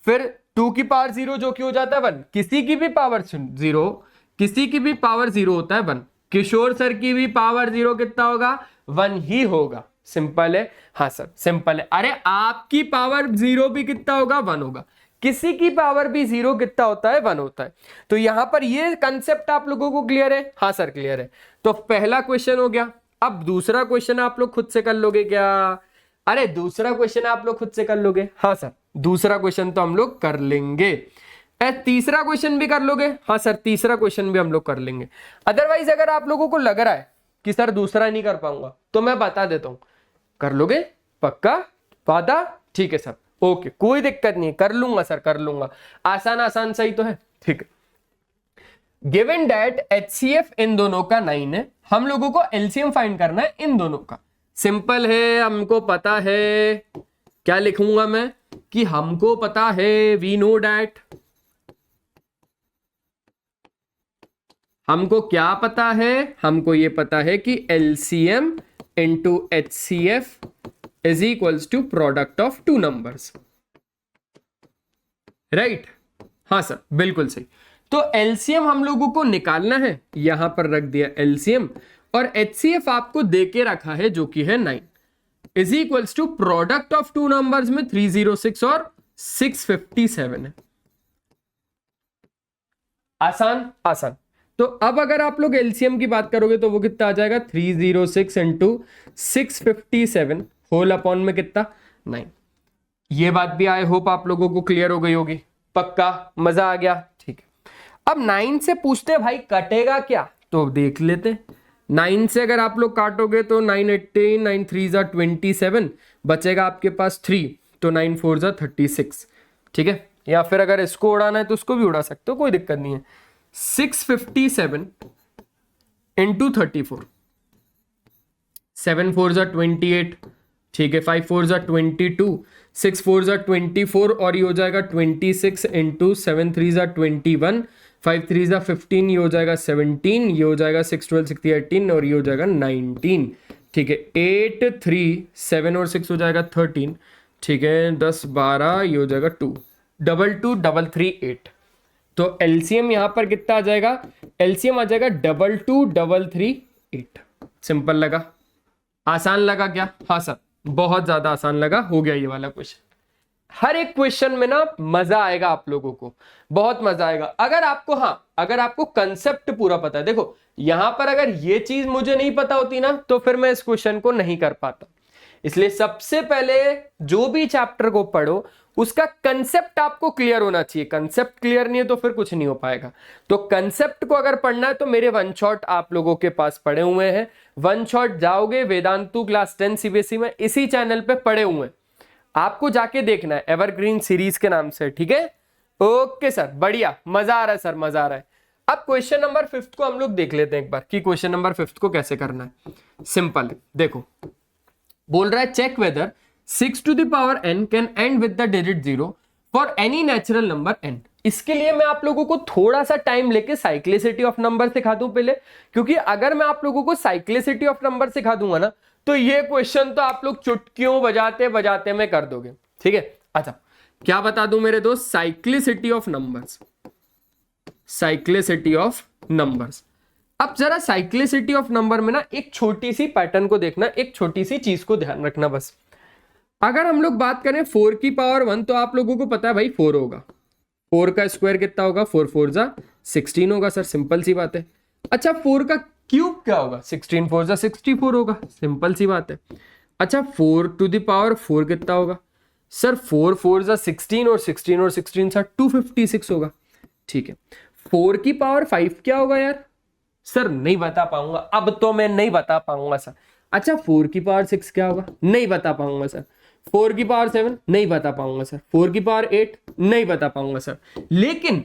फिर 2 की पावर 0 जो कि हो जाता है 1, किसी की भी पावर 0, किसी की भी पावर 0 होता है 1, किशोर सर की भी पावर 0 कितना होगा? 1 ही होगा। सिंपल है। हाँ सर सिंपल है। अरे आपकी पावर 0 भी कितना होगा? 1 होगा। किसी की पावर भी 0 कितना होता है? 1 होता है। तो यहां पर ये कंसेप्ट आप लोगों को क्लियर है? हाँ सर क्लियर है। तो पहला क्वेश्चन हो गया। अब दूसरा क्वेश्चन आप लोग खुद से कर लोगे क्या? अरे दूसरा क्वेश्चन आप लोग खुद से कर लोगे? हाँ सर दूसरा क्वेश्चन तो हम लोग कर लेंगे। तीसरा क्वेश्चन भी कर लोगे? हाँ सर तीसरा क्वेश्चन भी हम लोग कर लेंगे। अदरवाइज अगर आप लोगों को लग रहा है कि सर दूसरा नहीं कर पाऊंगा, तो मैं बता देता हूं, कर लोगे? पक्का? वादा? ठीक है सर, ओके, कोई दिक्कत नहीं, कर लूंगा सर, कर लूंगा। आसान आसान सही तो है, ठीक है। गिवन दैट एचसीएफ इन दोनों का 9 है, हम लोगों को एलसीएम फाइंड करना है इन दोनों का। सिंपल है, हमको पता है, क्या लिखूंगा मैं कि हमको पता है, वी नो डैट, हमको क्या पता है? हमको ये पता है कि LCM into HCF is equals to product of 2 numbers, right? हाँ सर बिल्कुल सही। तो एलसीएम हम लोगों को निकालना है, यहां पर रख दिया एलसीएम, और एचसीएफ आपको देके रखा है जो कि है 9, is equals to product of 2 numbers में 306 और 657 है। आसान? आसान। तो अब अगर आप लोग एलसीएम की बात करोगे तो वो कितना आ जाएगा? 306 इंटू 657 होल अपॉन में कितना? 9। ये बात भी आई होप आप लोगों को क्लियर हो गई होगी। पक्का? मजा आ गया? ठीक है। अब 9 से पूछते भाई कटेगा क्या, तो देख लेते। 9 से अगर आप लोग काटोगे तो 9 18, 9 3 27, बचेगा आपके पास 3, तो 9 4 36, ठीक है। या फिर अगर इसको उड़ाना है तो उसको भी उड़ा सकते हो, कोई दिक्कत नहीं है। 657 इंटू 34, 7 4 28, ठीक है। 5 4 22, 6 4 24 और ये हो जाएगा 26 इंटू 7 3 21, 5 3 15, ये हो जाएगा 17, ये हो जाएगा 6 12 60 18 और ये हो जाएगा 19, ठीक है। 8 3 7 और 6 हो जाएगा 13, ठीक है। 10 12, ये हो जाएगा 2 2 2 3 3 8। तो एलसीएम यहां पर कितना आ जाएगा? एलसीएम आ जाएगा 2 2 3 3 8। सिंपल लगा? आसान लगा क्या? हाँ सर बहुत ज्यादा आसान लगा। हो गया ये वाला क्वेश्चन। हर एक क्वेश्चन में ना मजा आएगा आप लोगों को, बहुत मजा आएगा अगर आपको, हाँ अगर आपको कंसेप्ट पूरा पता है। देखो यहां पर अगर ये चीज मुझे नहीं पता होती ना तो फिर मैं इस क्वेश्चन को नहीं कर पाता। इसलिए सबसे पहले जो भी चैप्टर को पढ़ो उसका कंसेप्ट आपको क्लियर होना चाहिए। कंसेप्ट क्लियर नहीं है तो फिर कुछ नहीं हो पाएगा। तो कंसेप्ट को अगर पढ़ना है तो मेरे वन शॉट आप लोगों के पास पड़े हुए हैं। वन शॉट जाओगे वेदांतु क्लास 10 सीबीएसई में, इसी चैनल पे पड़े हुए हैं, आपको जाके देखना है, एवरग्रीन सीरीज के नाम से, ठीक है। ओके सर, बढ़िया, मजा आ रहा है सर, मजा आ रहा है। अब क्वेश्चन नंबर 5 को हम लोग देख लेते हैं एक बार कि क्वेश्चन नंबर 5 को कैसे करना है। सिंपल है, देखो बोल रहा है check whether 6 to the power n can end with the digit 0 for any natural number n। इसके लिए मैं आप लोगों को थोड़ा सा टाइम लेके साइक्लिसिटी ऑफ नंबर सिखा दूं पहले, क्योंकि अगर मैं आप लोगों को साइक्लिसिटी ऑफ नंबर सिखा दूंगा ना तो ये क्वेश्चन तो आप लोग चुटकियों बजाते बजाते में कर दोगे, ठीक है। अच्छा क्या बता दूं मेरे दोस्त, cyclicity of numbers, cyclicity of numbers. अब जरा साइक्लिसिटी ऑफ नंबर में ना एक छोटी सी पैटर्न को देखना, एक छोटी सी चीज को ध्यान रखना बस। अगर हम लोग बात करें 4 की पावर 1 तो आप लोगों को पता है भाई 4 होगा, 4 का स्क्वायर कितना होगा, 4 4 जा 16 होगा सर, सिंपल सी बात है। अच्छा 4 का क्यूब क्या होगा, 16 4 जा 64 होगा, सिंपल सी बात है। अच्छा 4 टू द पावर 4 कितना होगा सर, 4 4 जा 16 और 16 और 16 सा 256 होगा, ठीक है। 4 की पावर 5 क्या होगा यार, सर नहीं बता पाऊंगा, अब तो मैं नहीं बता पाऊंगा सर। अच्छा 4 की पावर 6 क्या होगा, नहीं बता पाऊंगा सर। 4 की पावर 7 नहीं बता पाऊंगा सर। 4 की पावर 8 नहीं बता पाऊंगा सर। लेकिन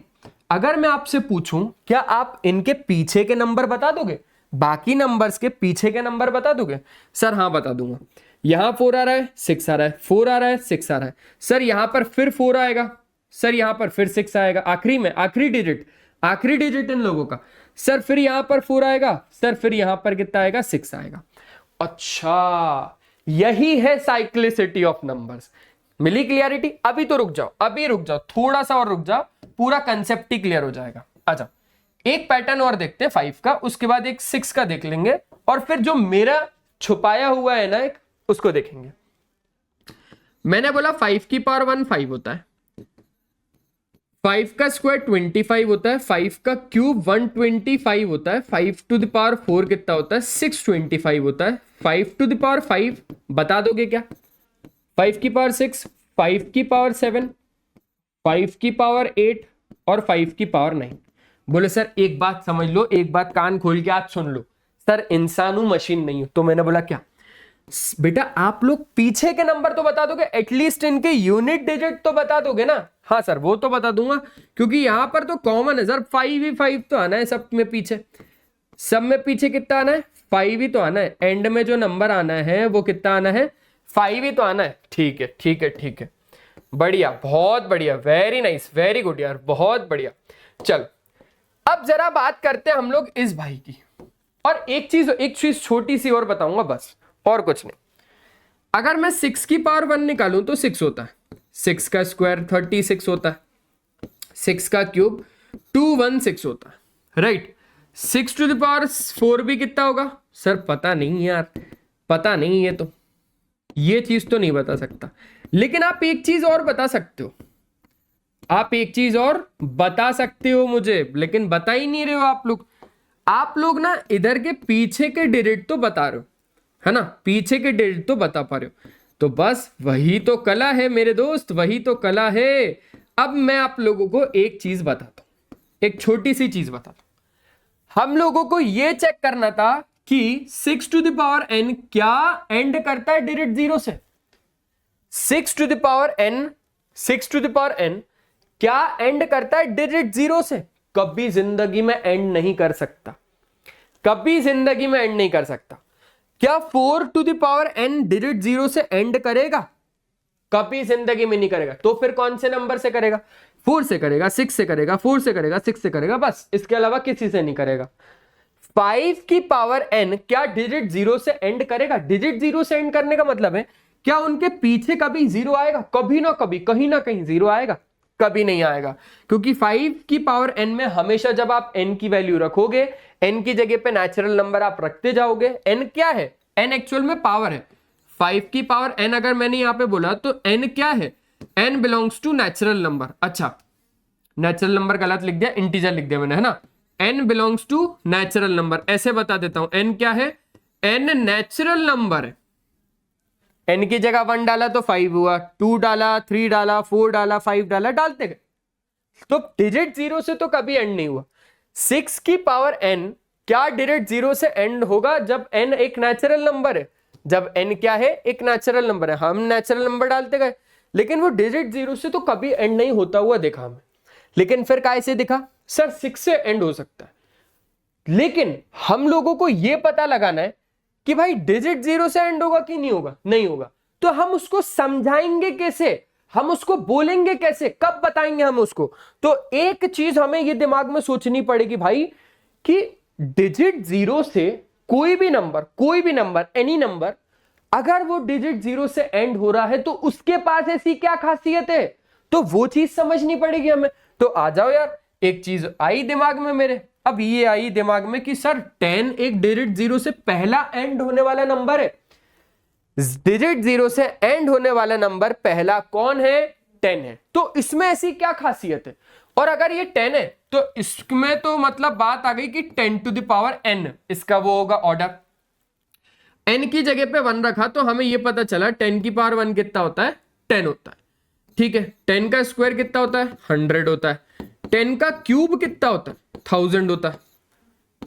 अगर मैं आपसे पूछूं क्या आप इनके पीछे के नंबर बता दोगे, बाकी नंबर्स के पीछे के नंबर बता दोगे, सर हाँ बता दूंगा। यहां 4 आ रहा है, 6 आ रहा है, 4 आ रहा है, 6 आ रहा है, सर यहां पर फिर 4 आएगा, सर यहां पर फिर 6 आएगा, आखिरी में आखिरी डिजिट इन लोगों का, सर फिर यहां पर 4 आएगा, सर फिर यहां पर कितना आएगा, 6 आएगा। अच्छा यही है साइक्लिसिटी ऑफ नंबर्स। मिली क्लियरिटी? अभी तो रुक जाओ, अभी रुक जाओ, थोड़ा सा और रुक जाओ, पूरा कंसेप्ट ही क्लियर हो जाएगा। अच्छा एक पैटर्न और देखते हैं 5 का, उसके बाद एक 6 का देख लेंगे, और फिर जो मेरा छुपाया हुआ है ना एक, उसको देखेंगे। मैंने बोला 5 की पावर 1 5 होता है, 5 का स्क्वायर 25 होता है, 5 का क्यूब 125 होता है, 5 टू द पावर 4 कितना होता है, 625 होता है। 5 टू द पावर 5 बता दोगे क्या, 5 की पावर 6, 5 की पावर 7, 5 की पावर 8 और 5 की पावर 9। बोले सर एक बात समझ लो, एक बात कान खोल के आज सुन लो, सर इंसान हूं मशीन नहीं हूं। तो मैंने बोला क्या बेटा, आप लोग पीछे के नंबर तो बता दोगे, एटलीस्ट इनके यूनिट डिजिट तो बता दोगे ना। हाँ सर वो तो बता दूंगा, क्योंकि यहां पर तो कॉमन है सर, 5 ही 5 तो आना है सब में पीछे, सब में पीछे कितना आना है, 5 ही तो आना है। एंड में जो नंबर आना है वो कितना आना है, 5 ही तो आना है। ठीक है ठीक है ठीक है, बढ़िया, बहुत बढ़िया, वेरी नाइस, वेरी गुड यार, बहुत बढ़िया। चल अब जरा बात करते हैं हम लोग इस भाई की, और एक चीज छोटी सी और बताऊंगा बस, और कुछ नहीं। अगर मैं 6 की पावर 1 निकालूं तो 6 होता है, 6 का स्क्वायर 36 होता है, 6 का क्यूब 216 होता है, राइट। 6 टू द पावर 4 भी कितना होगा सर, पता नहीं यार, पता नहीं, ये चीज तो नहीं बता सकता। लेकिन आप एक चीज और बता सकते हो, आप एक चीज और बता सकते हो मुझे, लेकिन बता ही नहीं रहे हो आप लोग ना इधर के पीछे के डिजिट तो बता रहे हो, है ना, पीछे के डिजिट तो बता पा रहे हो। तो बस वही तो कला है मेरे दोस्त, वही तो कला है। अब मैं आप लोगों को एक चीज बताता हूं, एक छोटी सी चीज बताता हूं। हम लोगों को यह चेक करना था कि 6 टू द पावर n क्या एंड करता है डिजिट 0 से। 6 टू द पावर n क्या एंड करता है डिजिट 0 से? कभी जिंदगी में एंड नहीं कर सकता, कभी जिंदगी में एंड नहीं कर सकता। क्या 4 to the power n digit 0 से एंड करेगा? कभी जिंदगी में नहीं करेगा। तो फिर कौन से नंबर से करेगा? 4 से करेगा, 6 से करेगा, 4 से करेगा, 6 से करेगा, बस इसके अलावा किसी से नहीं करेगा। 5 की पावर n क्या डिजिट 0 से एंड करेगा? डिजिट 0 से एंड करने का मतलब है क्या उनके पीछे कभी 0 आएगा? कभी ना कभी कहीं ना कहीं 0 आएगा, कभी नहीं आएगा। क्योंकि 5 की पावर n में हमेशा जब आप n की वैल्यू रखोगे, n की जगह पे नेचुरल नंबर आप रखते जाओगे। n क्या है? n एक्चुअल में पावर है। 5 की पावर n अगर मैंने यहां पे बोला तो n क्या है? n belongs to natural number. अच्छा, नेचुरल नंबर गलत लिख दिया, इंटीजर लिख दिया मैंने, है ना। n belongs to natural number, ऐसे बता देता हूं, n क्या है, n नेचुरल नंबर है। n की जगह 1 डाला तो 5 हुआ, 2 डाला, 3 डाला, 4 डाला, 5 डाला, डालते गए, तो डिजिट 0 से तो कभी एंड नहीं हुआ। 6 की पावर n क्या डिजिट 0 से एंड होगा जब n एक नेचुरल नंबर है। जब n क्या है, एक नेचुरल नंबर है, हम नेचुरल नंबर डालते गए, लेकिन वो डिजिट 0 से तो कभी एंड नहीं होता हुआ देखा हमें। लेकिन फिर कैसे दिखा, सर 6 से एंड हो सकता है। लेकिन हम लोगों को यह पता लगाना है कि भाई डिजिट 0 से एंड होगा कि नहीं होगा, नहीं होगा, तो हम उसको समझाएंगे कैसे, हम उसको बोलेंगे कैसे, कब बताएंगे हम उसको। तो एक चीज हमें ये दिमाग में सोचनी पड़ेगी भाई कि डिजिट 0 से कोई भी नंबर एनी नंबर, अगर वो डिजिट 0 से एंड हो रहा है तो उसके पास ऐसी क्या खासियत है, तो वो चीज समझनी पड़ेगी हमें। तो आ जाओ यार, एक चीज आई दिमाग में मेरे, अब ये आई दिमाग में कि सर 10 एक डिजिट 0 से पहला एंड होने वाला नंबर है। डिजिट 0 से एंड होने वाला नंबर पहला कौन है, 10 है। तो इसमें ऐसी क्या खासियत है, और अगर ये 10 है तो इसमें तो मतलब बात आ गई कि 10 टू द पावर n, इसका वो होगा ऑर्डर। n की जगह पे 1 रखा तो हमें ये पता चला 10 की पावर 1 कितना होता है, 10 होता है। ठीक है, 10 का स्क्वायर कितना होता है, 100 होता है। 10 का क्यूब कितना होता है, 1000 होता है।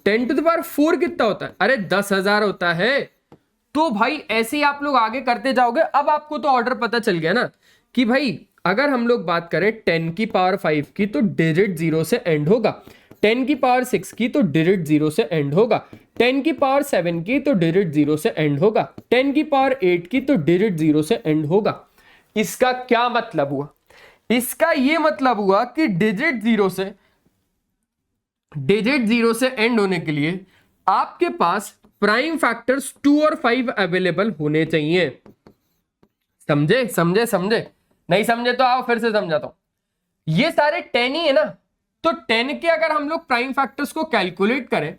10 टू द पावर 4 कितना होता है, अरे 10,000 होता है। तो भाई ऐसे ही आप लोग आगे करते जाओगे। अब आपको तो ऑर्डर पता चल गया ना कि भाई अगर हम लोग बात करें 10 की पावर 5 की तो डिजिट 0 से एंड होगा, 10 की पावर 6 की तो डिजिट 0 से एंड होगा, 10 की पावर 7 की तो डिजिट 0 से एंड होगा, 10 की पावर 8 की तो डिजिट 0 से एंड होगा। इसका क्या मतलब हुआ, इसका यह मतलब हुआ कि डिजिट 0 से एंड होने के लिए आपके पास प्राइम फैक्टर्स 2 और 5 अवेलेबल होने चाहिए। समझे समझे समझे, नहीं समझे तो आओ फिर से समझाता हूं। ये सारे 10 ही है ना, तो 10 के अगर हम लोग प्राइम फैक्टर्स को कैलकुलेट करें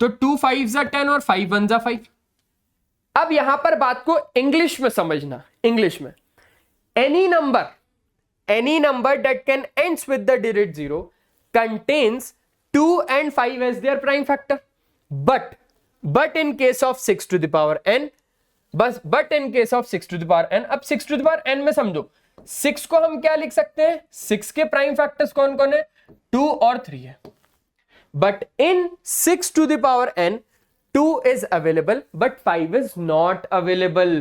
तो 2 5 10 और 5 1 5। अब यहां पर बात को इंग्लिश में समझना, इंग्लिश में any number that can ends with the digit 0 contains 2 and 5 as their prime factor, but in case of 6 to the power n, but in case of 6 to the power n, अब 6 to the power n में समझो, 6 को हम क्या लिख सकते हैं, 6 के प्राइम फैक्टर्स कौन कौन है, 2 और 3 है। But in 6 to the power n 2 is available but 5 is not available।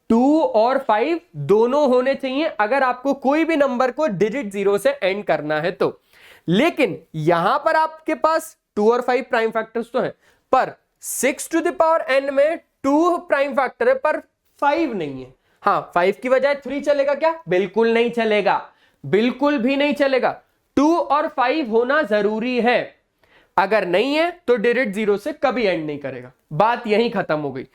2 और 5 दोनों होने चाहिए अगर आपको कोई भी नंबर को डिजिट 0 से एंड करना है तो। लेकिन यहां पर आपके पास 2 और 5 प्राइम फैक्टर्स तो है, पर 6 टू द पावर n में 2 प्राइम फैक्टर है पर 5 नहीं है। हाँ, 5 की बजाय 3 चलेगा क्या, बिल्कुल नहीं चलेगा, बिल्कुल भी नहीं चलेगा। 2 और 5 होना जरूरी है, अगर नहीं है तो डिजिट 0 से कभी एंड नहीं करेगा। बात यहीं खत्म हो गई।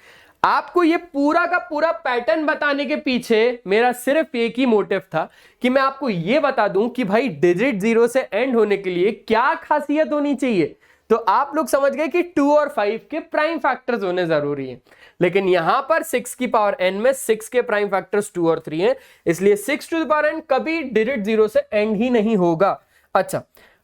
आपको ये पूरा का पूरा पैटर्न बताने के पीछे मेरा सिर्फ एक ही मोटिव था कि मैं आपको ये बता दूं कि भाई डिजिट 0 से एंड होने के लिए क्या खासियत होनी चाहिए। तो आप लोग समझ गए कि 2 और 5 के प्राइम फैक्टर्स होने जरूरी हैं। लेकिन यहां पर 6 की पावर n में 6 के प्राइम फैक्टर्स 2 और 3 हैं, इसलिए 6 टू द पावर n कभी डिजिट 0 से एंड ही नहीं होगा। अच्छा,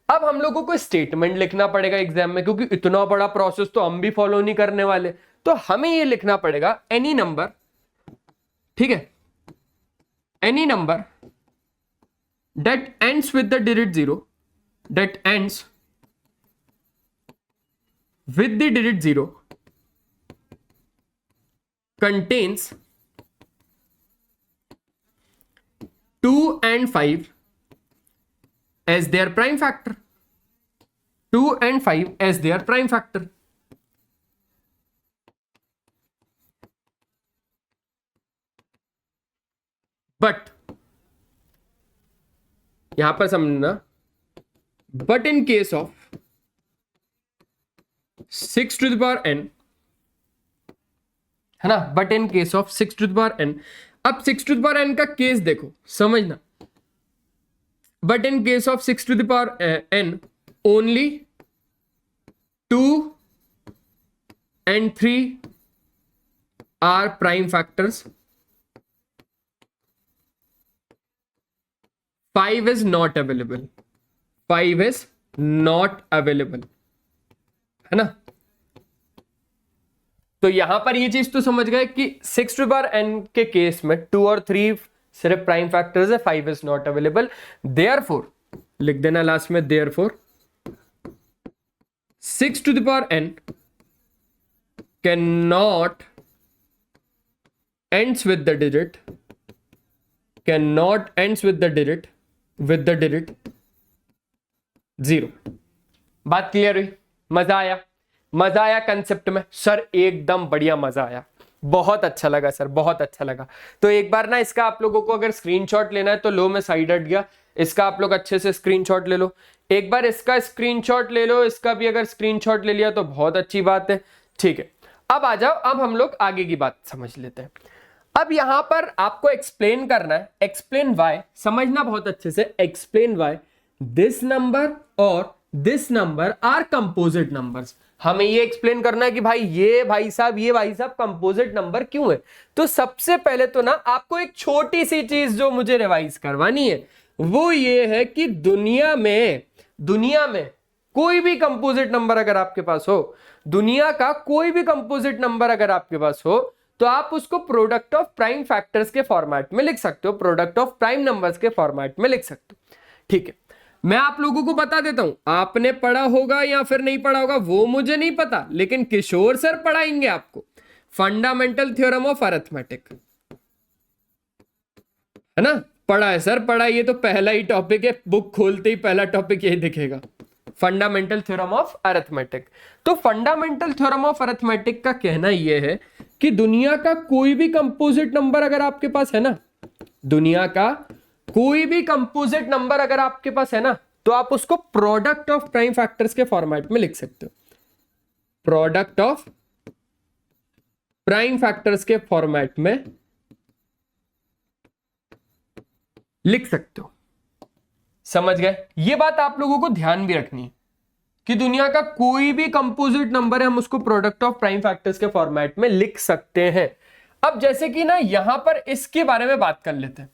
अब हम लोगों को स्टेटमेंट लिखना पड़ेगा एग्जाम में, क्योंकि इतना बड़ा प्रोसेस तो हम भी फॉलो नहीं करने वाले। तो हमें ये लिखना पड़ेगा एनी नंबर, ठीक है, any number that ends with the digit 0, that ends with the digit 0 contains 2 and 5 as their prime factor, 2 and 5 as their prime factor। But यहां पर समझना, but in case of 6 to the power n, है ना, but in case of 6 to the power n, अब 6 टू द पावर n का केस देखो, समझना, but in case of 6 to the power n only 2 and 3 are prime factors, 5 is not available, 5 is not available, है ना। तो यहां पर ये चीज तो समझ गए कि 6 टू पावर n के केस में 2 और 3 सिर्फ प्राइम फैक्टर्स है, 5 इज नॉट अवेलेबल। देयरफॉर लिख देना लास्ट में, therefore 6 to the power n can not ends with the digit, cannot ends with the digit 0। बात क्लियर हुई? मजा आया? मजा आया कंसेप्ट में? सर एकदम बढ़िया मजा आया, बहुत अच्छा लगा सर, बहुत अच्छा लगा। तो एक बार ना इसका आप लोगों को अगर स्क्रीनशॉट लेना है तो लो, मैं साइड हट गया, इसका आप लोग अच्छे से स्क्रीनशॉट ले लो। एक बार इसका स्क्रीनशॉट ले लो, इसका भी अगर स्क्रीनशॉट ले लिया तो बहुत अच्छी बात है। ठीक है, अब आ जाओ, अब हम लोग आगे की बात समझ लेते हैं। अब यहां पर आपको एक्सप्लेन करना है, एक्सप्लेन वाई, समझना बहुत अच्छे से, एक्सप्लेन वाई दिस नंबर और this number are composite numbers. हमें ये एक्सप्लेन करना है कि भाई ये भाई साहब कंपोजिट नंबर क्यों है। तो सबसे पहले तो ना आपको एक छोटी सी चीज जो मुझे रिवाइज करवानी है वो ये है कि दुनिया में कोई भी कंपोजिट नंबर अगर आपके पास हो, दुनिया का कोई भी कंपोजिट नंबर अगर आपके पास हो, तो आप उसको प्रोडक्ट ऑफ प्राइम फैक्टर्स के फॉर्मेट में लिख सकते हो, प्रोडक्ट ऑफ प्राइम नंबर्स के फॉर्मेट में लिख सकते हो। ठीक है, मैं आप लोगों को बता देता हूं, आपने पढ़ा होगा या फिर नहीं पढ़ा होगा वो मुझे नहीं पता, लेकिन किशोर सर पढ़ाएंगे आपको फंडामेंटल थ्योरम ऑफ अरिथमेटिक, है ना। पढ़ा है सर, पढ़ा, ये तो पहला ही टॉपिक है, बुक खोलते ही पहला टॉपिक यही दिखेगा, फंडामेंटल थ्योरम ऑफ अरिथमेटिक। तो फंडामेंटल थ्योरम ऑफ अरिथमेटिक का कहना यह है कि दुनिया का कोई भी कंपोजिट नंबर अगर आपके पास है ना, दुनिया का कोई भी कंपोजिट नंबर अगर आपके पास है ना, तो आप उसको प्रोडक्ट ऑफ प्राइम फैक्टर्स के फॉर्मेट में लिख सकते हो, प्रोडक्ट ऑफ प्राइम फैक्टर्स के फॉर्मेट में लिख सकते हो। समझ गए? ये बात आप लोगों को ध्यान भी रखनी है कि दुनिया का कोई भी कंपोजिट नंबर है, हम उसको प्रोडक्ट ऑफ प्राइम फैक्टर्स के फॉर्मेट में लिख सकते हैं। अब जैसे कि ना यहां पर इसके बारे में बात कर लेते हैं।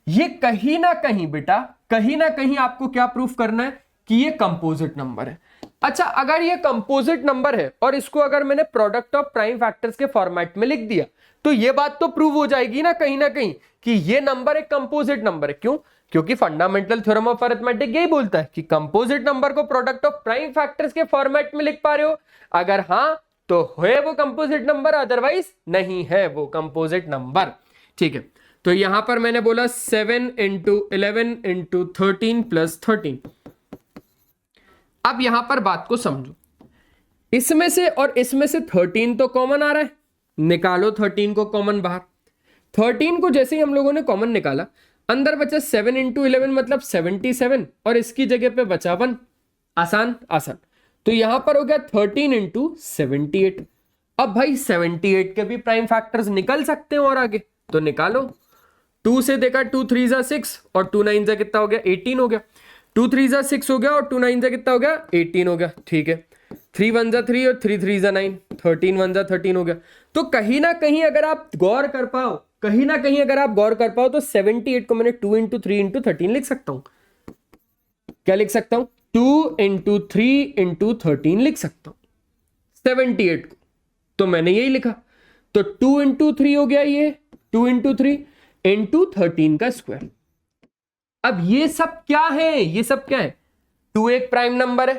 ये कहीं ना कहीं बेटा, कहीं ना कहीं आपको क्या प्रूफ करना है कि ये कंपोजिट नंबर है। अच्छा, अगर ये कंपोजिट नंबर है और इसको अगर मैंने प्रोडक्ट ऑफ प्राइम फैक्टर्स के फॉर्मेट में लिख दिया, तो ये बात तो प्रूव हो जाएगी ना कहीं कि ये नंबर एक कंपोजिट नंबर है। क्यों? क्योंकि फंडामेंटल थ्योरम ऑफ अरिथमेटिक यही बोलता है कि कंपोजिट नंबर को प्रोडक्ट ऑफ प्राइम फैक्टर्स के फॉर्मेट में लिख पा रहे हो, अगर हां तो है वो कंपोजिट नंबर, अदरवाइज नहीं है वो कंपोजिट नंबर। ठीक है, तो यहां पर मैंने बोला 7 into 11 into 13 plus 13। अब यहां पर बात को समझो, इसमें से और इसमें से 13 तो कॉमन आ रहा है, निकालो 13 को कॉमन बाहर। 13 को जैसे ही हम लोगों ने कॉमन निकाला, अंदर बचा 7 into 11 मतलब 77, और इसकी जगह पे बचा 1। आसान आसान। तो यहां पर हो गया 13 into 78। अब भाई 78 के भी प्राइम फैक्टर्स निकल सकते हैं और आगे, तो निकालो। 2 से देखा, 2 3 जा 6 और 2 9 जा कितना हो गया, 18 हो गया। 2 3 जा 6 हो गया और 2 9 जा कितना हो गया, 18 हो गया। ठीक है, 3 1 जा 3 और 3 3 जा 9, 13 1 जा 13 हो गया। तो कहीं ना कहीं अगर आप गौर कर पाओ, कहीं ना कहीं अगर आप गौर कर पाओ, तो 78 को मैंने 2 into 3 into 13 लिख सकता हूं। क्या लिख सकता हूं? 2 into 3 into 13 लिख सकता हूं 78 को। तो मैंने यही लिखा, तो 2 into 3 हो गया, ये 2 into 3 into 13 का स्क्वायर। अब ये सब क्या है? ये सब क्या है? 2 एक प्राइम नंबर है,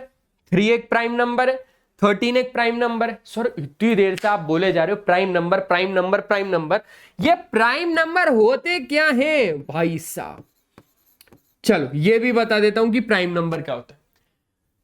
3 एक प्राइम नंबर है, 13 एक प्राइम नंबर है। सर इतनी देर से आप बोले जा रहे हो prime number prime number prime number, ये प्राइम नंबर होते क्या हैं भाई साहब? चलो ये भी बता देता हूं कि प्राइम नंबर क्या होता है।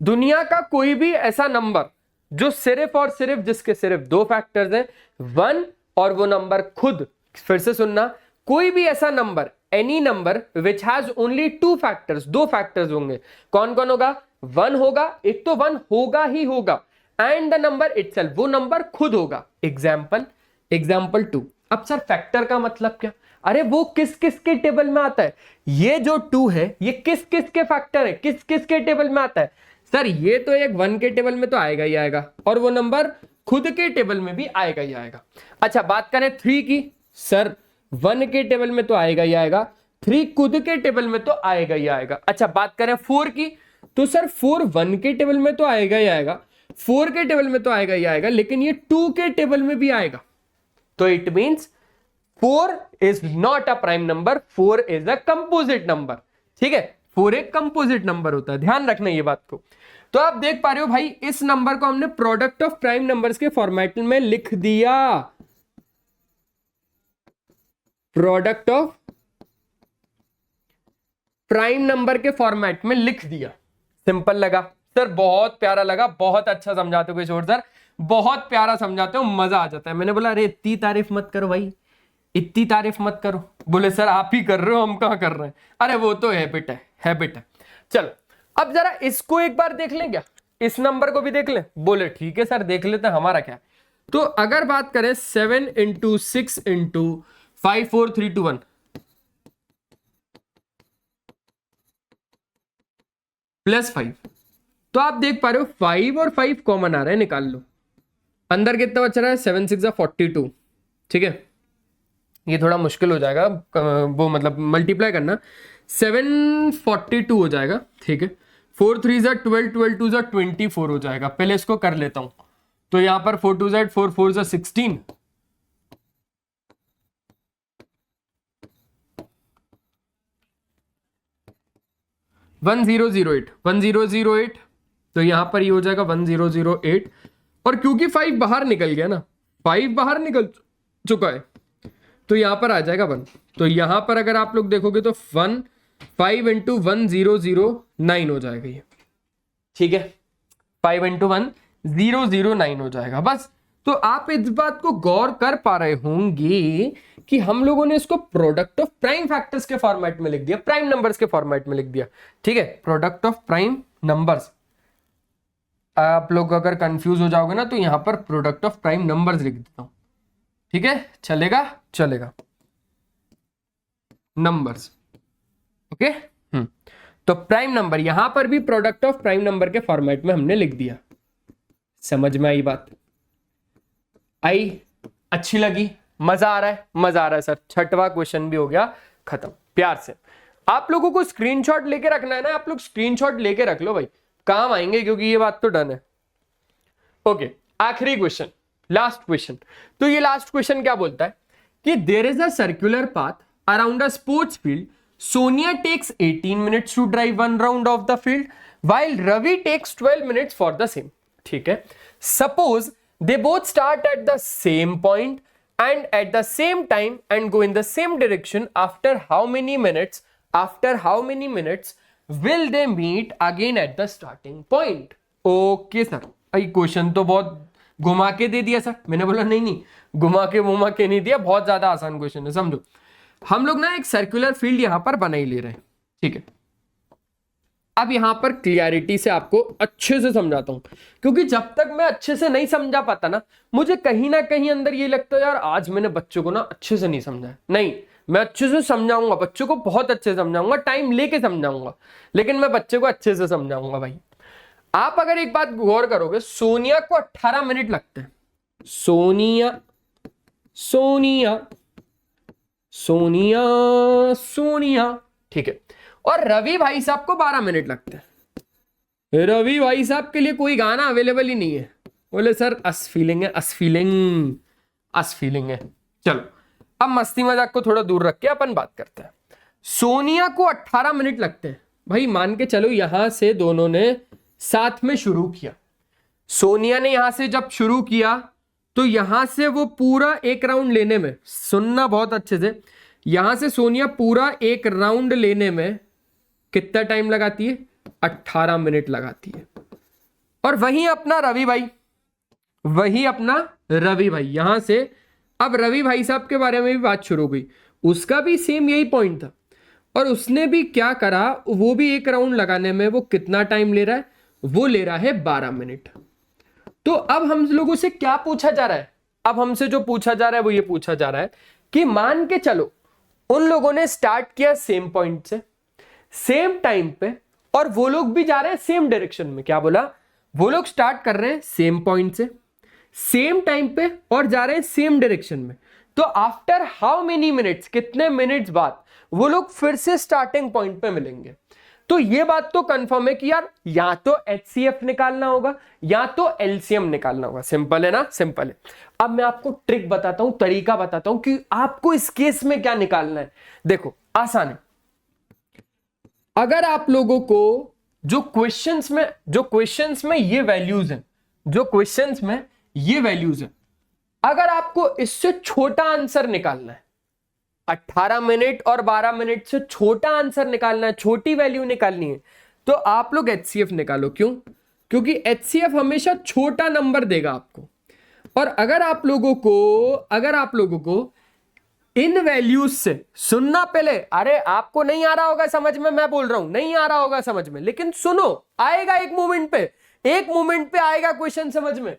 दुनिया का कोई भी ऐसा नंबर जो सिर्फ और सिर्फ, जिसके सिर्फ 2 फैक्टर्स हैं, 1 और वो नंबर खुद, फिर से सुनना, कोई भी ऐसा number, any number which has only 2 factors, 2 factors होंगे। कौन कौन होगा? 1 होगा, एक तो 1 होगा ही होगा, एंड द नंबर इटसेल्फ, वो नंबर खुद होगा। एग्जाम्पल 2। अब सर फैक्टर का मतलब क्या? अरे वो किस किस के टेबल में आता है? ये जो 2 है ये किस किस के फैक्टर है, किस किस के टेबल में आता है? सर ये तो एक 1 के टेबल में तो आएगा ही आएगा, और वो नंबर खुद के टेबल में भी आएगा ही आएगा। अच्छा बात करें 3 की, सर 1 के टेबल में तो आएगा ही आएगा, 3 खुद के टेबल में तो आएगा ही आएगा। अच्छा बात करें 4 की, तो सर 4 1 के टेबल में तो आएगा ही आएगा, 4 के टेबल में तो आएगा ही आएगा, लेकिन ये 2 के टेबल में भी आएगा। तो it means 4 is not a prime number, 4 is a composite number. ठीक है, 4 एक कंपोजिट नंबर होता है, ध्यान रखना ये बात को। तो आप देख पा रहे हो भाई, इस नंबर को हमने प्रोडक्ट ऑफ प्राइम नंबर्स के फॉर्मेट में लिख दिया, प्रोडक्ट ऑफ प्राइम नंबर के फॉर्मेट में लिख दिया। सिंपल लगा सर, बहुत प्यारा लगा, बहुत अच्छा समझाते हो किशोर सर, बहुत प्यारा समझाते हो, मजा आ जाता है। मैंने बोला अरे इतनी तारीफ मत करो भाई, इतनी तारीफ मत करो। बोले सर आप ही कर रहे हो, हम कहां कर रहे हैं। अरे वो तो हैबिट है, हैबिट है। चलो अब जरा इसको एक बार देख लें क्या, इस नंबर को भी देख लें। बोले ठीक है सर देख लेते हैं, हमारा क्या। तो अगर बात करें 7 × 6 × 5 4 3 2 1, +5, तो आप देख पा रहे हो 5 और 5 कॉमन आ रहे हैं, निकाल लो। अंदर कितना बच रहा है, 7 6 42। ठीक है, ये थोड़ा मुश्किल हो जाएगा, वो मतलब मल्टीप्लाई करना, 742 हो जाएगा। ठीक है, 4 3 12 12 2 24 हो जाएगा। पहले इसको कर लेता हूं, तो यहां पर 4 2 4 4 16, 1008 1008, तो यहां पर ये हो जाएगा 1008। और क्योंकि 5 बाहर निकल गया ना, 5 बाहर निकल चुका है, तो यहां पर आ जाएगा 1। तो यहां पर अगर आप लोग देखोगे तो 1 5 × 1009 हो जाएगा ये। ठीक है, 5 × 1009 हो जाएगा बस। तो आप इस बात को गौर कर पा रहे होंगे कि हम लोगों ने इसको प्रोडक्ट ऑफ प्राइम फैक्टर्स के फॉर्मेट में लिख दिया, प्राइम नंबर्स के फॉर्मेट में लिख दिया। ठीक है, प्रोडक्ट ऑफ प्राइम नंबर्स। आप लोग अगर कंफ्यूज हो जाओगे ना, तो यहां पर प्रोडक्ट ऑफ प्राइम नंबर्स लिख देता हूं। ठीक है, चलेगा, चलेगा, नंबर्स। ओके, तो प्राइम नंबर यहां पर भी प्रोडक्ट ऑफ प्राइम नंबर के फॉर्मेट में हमने लिख दिया। समझ में आई बात? आई? अच्छी लगी? मजा आ रहा है? मजा आ रहा है सर। छठवां क्वेश्चन भी हो गया खत्म। प्यार से आप लोगों को स्क्रीनशॉट लेके रखना है ना, आप लोग स्क्रीनशॉट लेके रख लो भाई, काम आएंगे, क्योंकि ये बात तो डन है। ओके, आखिरी क्वेश्चन, लास्ट क्वेश्चन। तो ये लास्ट क्वेश्चन क्या बोलता है कि there is a circular path around a sports field, Sonia takes 18 minutes to drive 1 round of the field while Ravi takes 12 minutes for the same. ठीक है, suppose they both start at the same point and at the same time and go in the same direction, after how many minutes will they meet again at the starting point? Okay sir, भाई क्वेश्चन तो बहुत घुमा के दे दिया सर। मैंने बोला नहीं घुमा के नहीं दिया, बहुत ज्यादा आसान क्वेश्चन है। समझो, हम लोग ना एक सर्कुलर फील्ड यहां पर बना ही ले रहे हैं। ठीक है, अब यहां पर क्लियरिटी से आपको अच्छे से समझाता हूं, क्योंकि जब तक मैं अच्छे से नहीं समझा पाता ना, मुझे कहीं ना कहीं अंदर ये लगता है यार आज मैंने बच्चों को ना अच्छे से नहीं समझाया। नहीं, मैं अच्छे से समझाऊंगा, बच्चों को बहुत अच्छे से समझाऊंगा, टाइम लेके समझाऊंगा, लेकिन मैं बच्चे को अच्छे से समझाऊंगा। भाई आप अगर एक बात गौर करोगे, सोनिया को 18 मिनट लगते हैं। सोनिया सोनिया सोनिया सोनिया, ठीक है, और रवि भाई साहब को 12 मिनट लगते हैं। रवि भाई साहब के लिए कोई गाना अवेलेबल ही नहीं है। बोले सर अस फीलिंग है, अस फीलिंग है। चलो अब मस्ती मजाक को थोड़ा दूर रख के अपन बात करते हैं। सोनिया को 18 मिनट लगते हैं। भाई मान के चलो यहां से दोनों ने साथ में शुरू किया। सोनिया ने यहां से जब शुरू किया तो यहां से वो पूरा एक राउंड लेने में, सुनना बहुत अच्छे से, यहां से सोनिया पूरा एक राउंड लेने में कितना टाइम लगाती है? 18 मिनट लगाती है। और वहीं अपना रवि भाई यहां से, अब रवि भाई साहब के बारे में भी बात शुरू हुई, उसका भी सेम यही पॉइंट था, और उसने भी क्या करा, वो भी एक राउंड लगाने में वो कितना टाइम ले रहा है? वो ले रहा है 12 मिनट। तो अब हम लोगों से क्या पूछा जा रहा है? अब हमसे जो पूछा जा रहा है वो ये पूछा जा रहा है कि मान के चलो उन लोगों ने स्टार्ट किया सेम पॉइंट से, सेम टाइम पे, और वो लोग भी जा रहे हैं सेम डायरेक्शन में। क्या बोला? वो लोग स्टार्ट कर रहे हैं सेम पॉइंट से, सेम टाइम पे, और जा रहे हैं सेम डायरेक्शन में। तो तो आफ्टर हाउ मेनी मिनट्स, कितने मिनट्स बाद वो लोग फिर से स्टार्टिंग पॉइंट पे मिलेंगे। तो ये बात तो कंफर्म है कि यार या तो HCF निकालना होगा या तो LCM निकालना होगा। सिंपल है ना, सिंपल है। अब मैं आपको ट्रिक बताता हूं, तरीका बताता हूं कि आपको इस केस में क्या निकालना है। देखो आसान है। अगर आप लोगों को जो क्वेश्चंस में ये वैल्यूज हैं, जो क्वेश्चंस में ये वैल्यूज हैं, अगर आपको इससे छोटा आंसर निकालना है, 18 मिनट और 12 मिनट से छोटा आंसर निकालना है, छोटी वैल्यू निकालनी है, तो आप लोग HCF निकालो। क्यों? क्योंकि HCF हमेशा छोटा नंबर देगा आपको। और अगर आप लोगों को इन वैल्यूज से सुनना, पहले अरे आपको नहीं आ रहा होगा समझ में, मैं बोल रहा हूं नहीं आ रहा होगा समझ में, लेकिन सुनो, आएगा एक मोमेंट पे आएगा क्वेश्चन समझ में।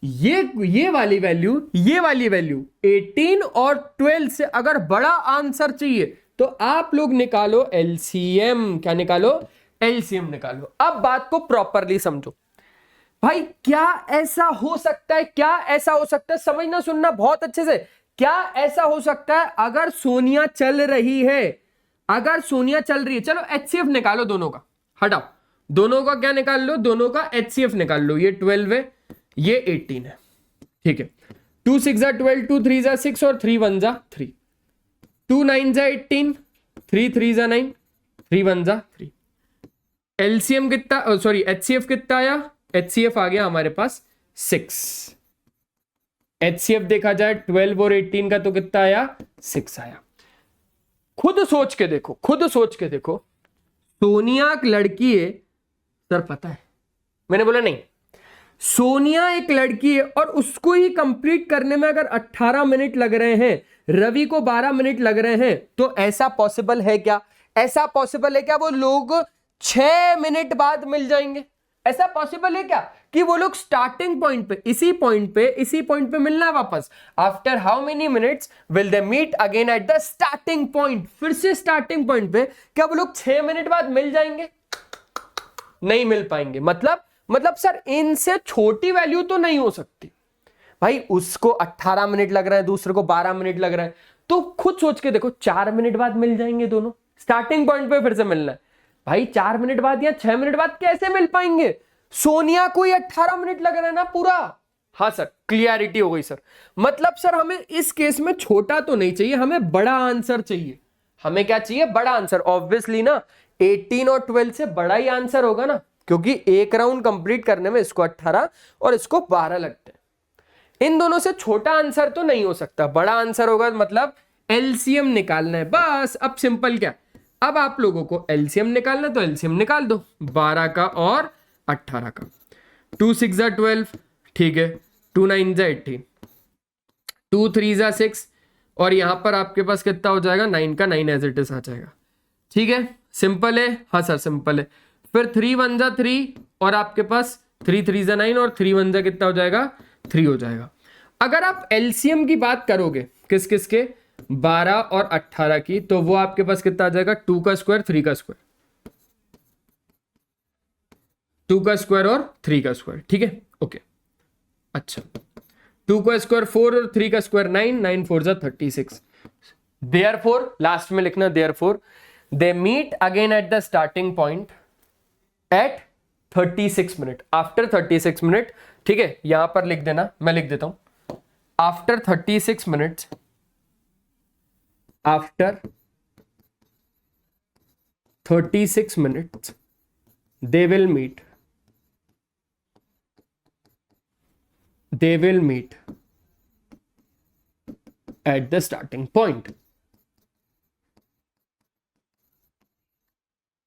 ये वाली वैल्यू 18 और 12 से अगर बड़ा आंसर चाहिए तो आप लोग निकालो LCM। क्या निकालो? LCM निकालो। अब बात को प्रॉपरली समझो भाई, क्या ऐसा हो सकता है, समझना सुनना बहुत अच्छे से। क्या ऐसा हो सकता है अगर सोनिया चल रही है, चलो HCF निकालो दोनों का, हटाओ दोनों का, क्या निकाल लो? दोनों का HCF निकाल लो। ये 12 है, ये 18 है, ठीक है। 2 6 जा 12, 2 3 जा 6 और 3 1 जा 3, 2 9 जा 18, 3 3 जा 9, 3 1 जा 3। LCM कितना, HCF कितना आया? HCF आ गया हमारे पास 6। HCF देखा जाए 12 और 18 का तो कितना आया? 6 आया। खुद सोच के देखो, सोनिया एक लड़की है सर, पता है मैंने बोला नहीं, सोनिया एक लड़की है और उसको ही कंप्लीट करने में अगर 18 मिनट लग रहे हैं, रवि को 12 मिनट लग रहे हैं, तो ऐसा पॉसिबल है क्या? वो लोग 6 मिनट बाद मिल जाएंगे? ऐसा पॉसिबल है क्या कि वो लोग स्टार्टिंग पॉइंट पे, इसी पॉइंट पे मिलना है वापस? After how many minutes will they meet again at the starting point? फिर से स्टार्टिंग पॉइंट पे क्या वो लोग 6 मिनट बाद मिल जाएंगे? नहीं मिल पाएंगे। मतलब सर इनसे छोटी वैल्यू तो नहीं हो सकती भाई। उसको 18 मिनट लग रहा है, दूसरे को 12 मिनट लग रहा है, तो खुद सोच के देखो 4 मिनट बाद मिल जाएंगे दोनों, स्टार्टिंग पॉइंट पे फिर से मिलना है भाई। 4 मिनट बाद या 6 मिनट बाद कैसे मिल पाएंगे? सोनिया को ही 18 मिनट लग रहा है ना पूरा। हाँ सर, क्लियरिटी हो गई सर। मतलब सर हमें इस केस में छोटा तो नहीं चाहिए, हमें बड़ा आंसर चाहिए। हमें क्या चाहिए? बड़ा आंसर। ऑब्वियसली ना 18 और 12 से बड़ा ही आंसर होगा ना, क्योंकि एक राउंड कंप्लीट करने में इसको 18 और इसको 12 लगते हैं। इन दोनों से छोटा आंसर तो नहीं हो सकता, बड़ा आंसर होगा। मतलब LCM निकालना है बस। अब सिंपल क्या, अब आप लोगों को LCM निकालना है तो LCM निकाल दो, 12 का और 18 का। 2 6 जा 12, ठीक है, 2 9 जा 18, 2 3 जा 6, और यहां पर आपके पास कितना हो जाएगा? 9 का 9 एज इट इज आ जाएगा। ठीक है, सिंपल है। हाँ सर सिंपल है। फिर 3 1 जा 3, और आपके पास 3 3 जा 9, और 3 1 जा कितना हो जाएगा? 3 हो जाएगा। अगर आप LCM की बात करोगे किस किस के, 12 और 18 की, तो वो आपके पास कितना आ जाएगा? 2 का स्क्वायर 3 का स्क्वायर, 2 का स्क्वायर और 3 का स्क्वायर। ठीक है, ओके। अच्छा, 2 का स्क्वायर 4 और 3 का स्क्वायर 9, 9 4 जा 36। देयरफॉर, लास्ट में लिखना therefore, they meet again at the starting point at 36 minute, after 36 minute. ठीक है, यहां पर लिख देना, मैं लिख देता हूं, after 36 minutes, after 36 minutes they will meet at the starting point।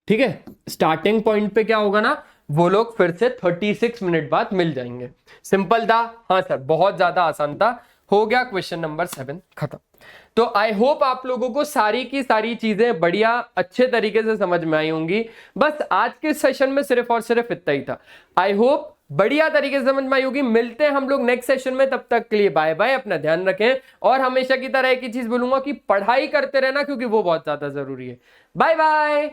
ठीक है, स्टार्टिंग पॉइंट पे क्या होगा ना, वो लोग फिर से 36 मिनट बाद मिल जाएंगे। सिंपल था? हाँ सर, बहुत ज्यादा आसान था। हो गया क्वेश्चन नंबर 7 खत्म। तो आई होप आप लोगों को सारी की सारी चीजें बढ़िया अच्छे तरीके से समझ में आई होंगी। बस आज के सेशन में सिर्फ और सिर्फ इतना ही था। आई होप बढ़िया तरीके से समझ में आई होगी। मिलते हैं हम लोग नेक्स्ट सेशन में, तब तक के लिए बाय बाय, अपना ध्यान रखें। और हमेशा की तरह एक ही चीज बोलूंगा कि पढ़ाई करते रहना, क्योंकि वो बहुत ज्यादा जरूरी है। Bye bye.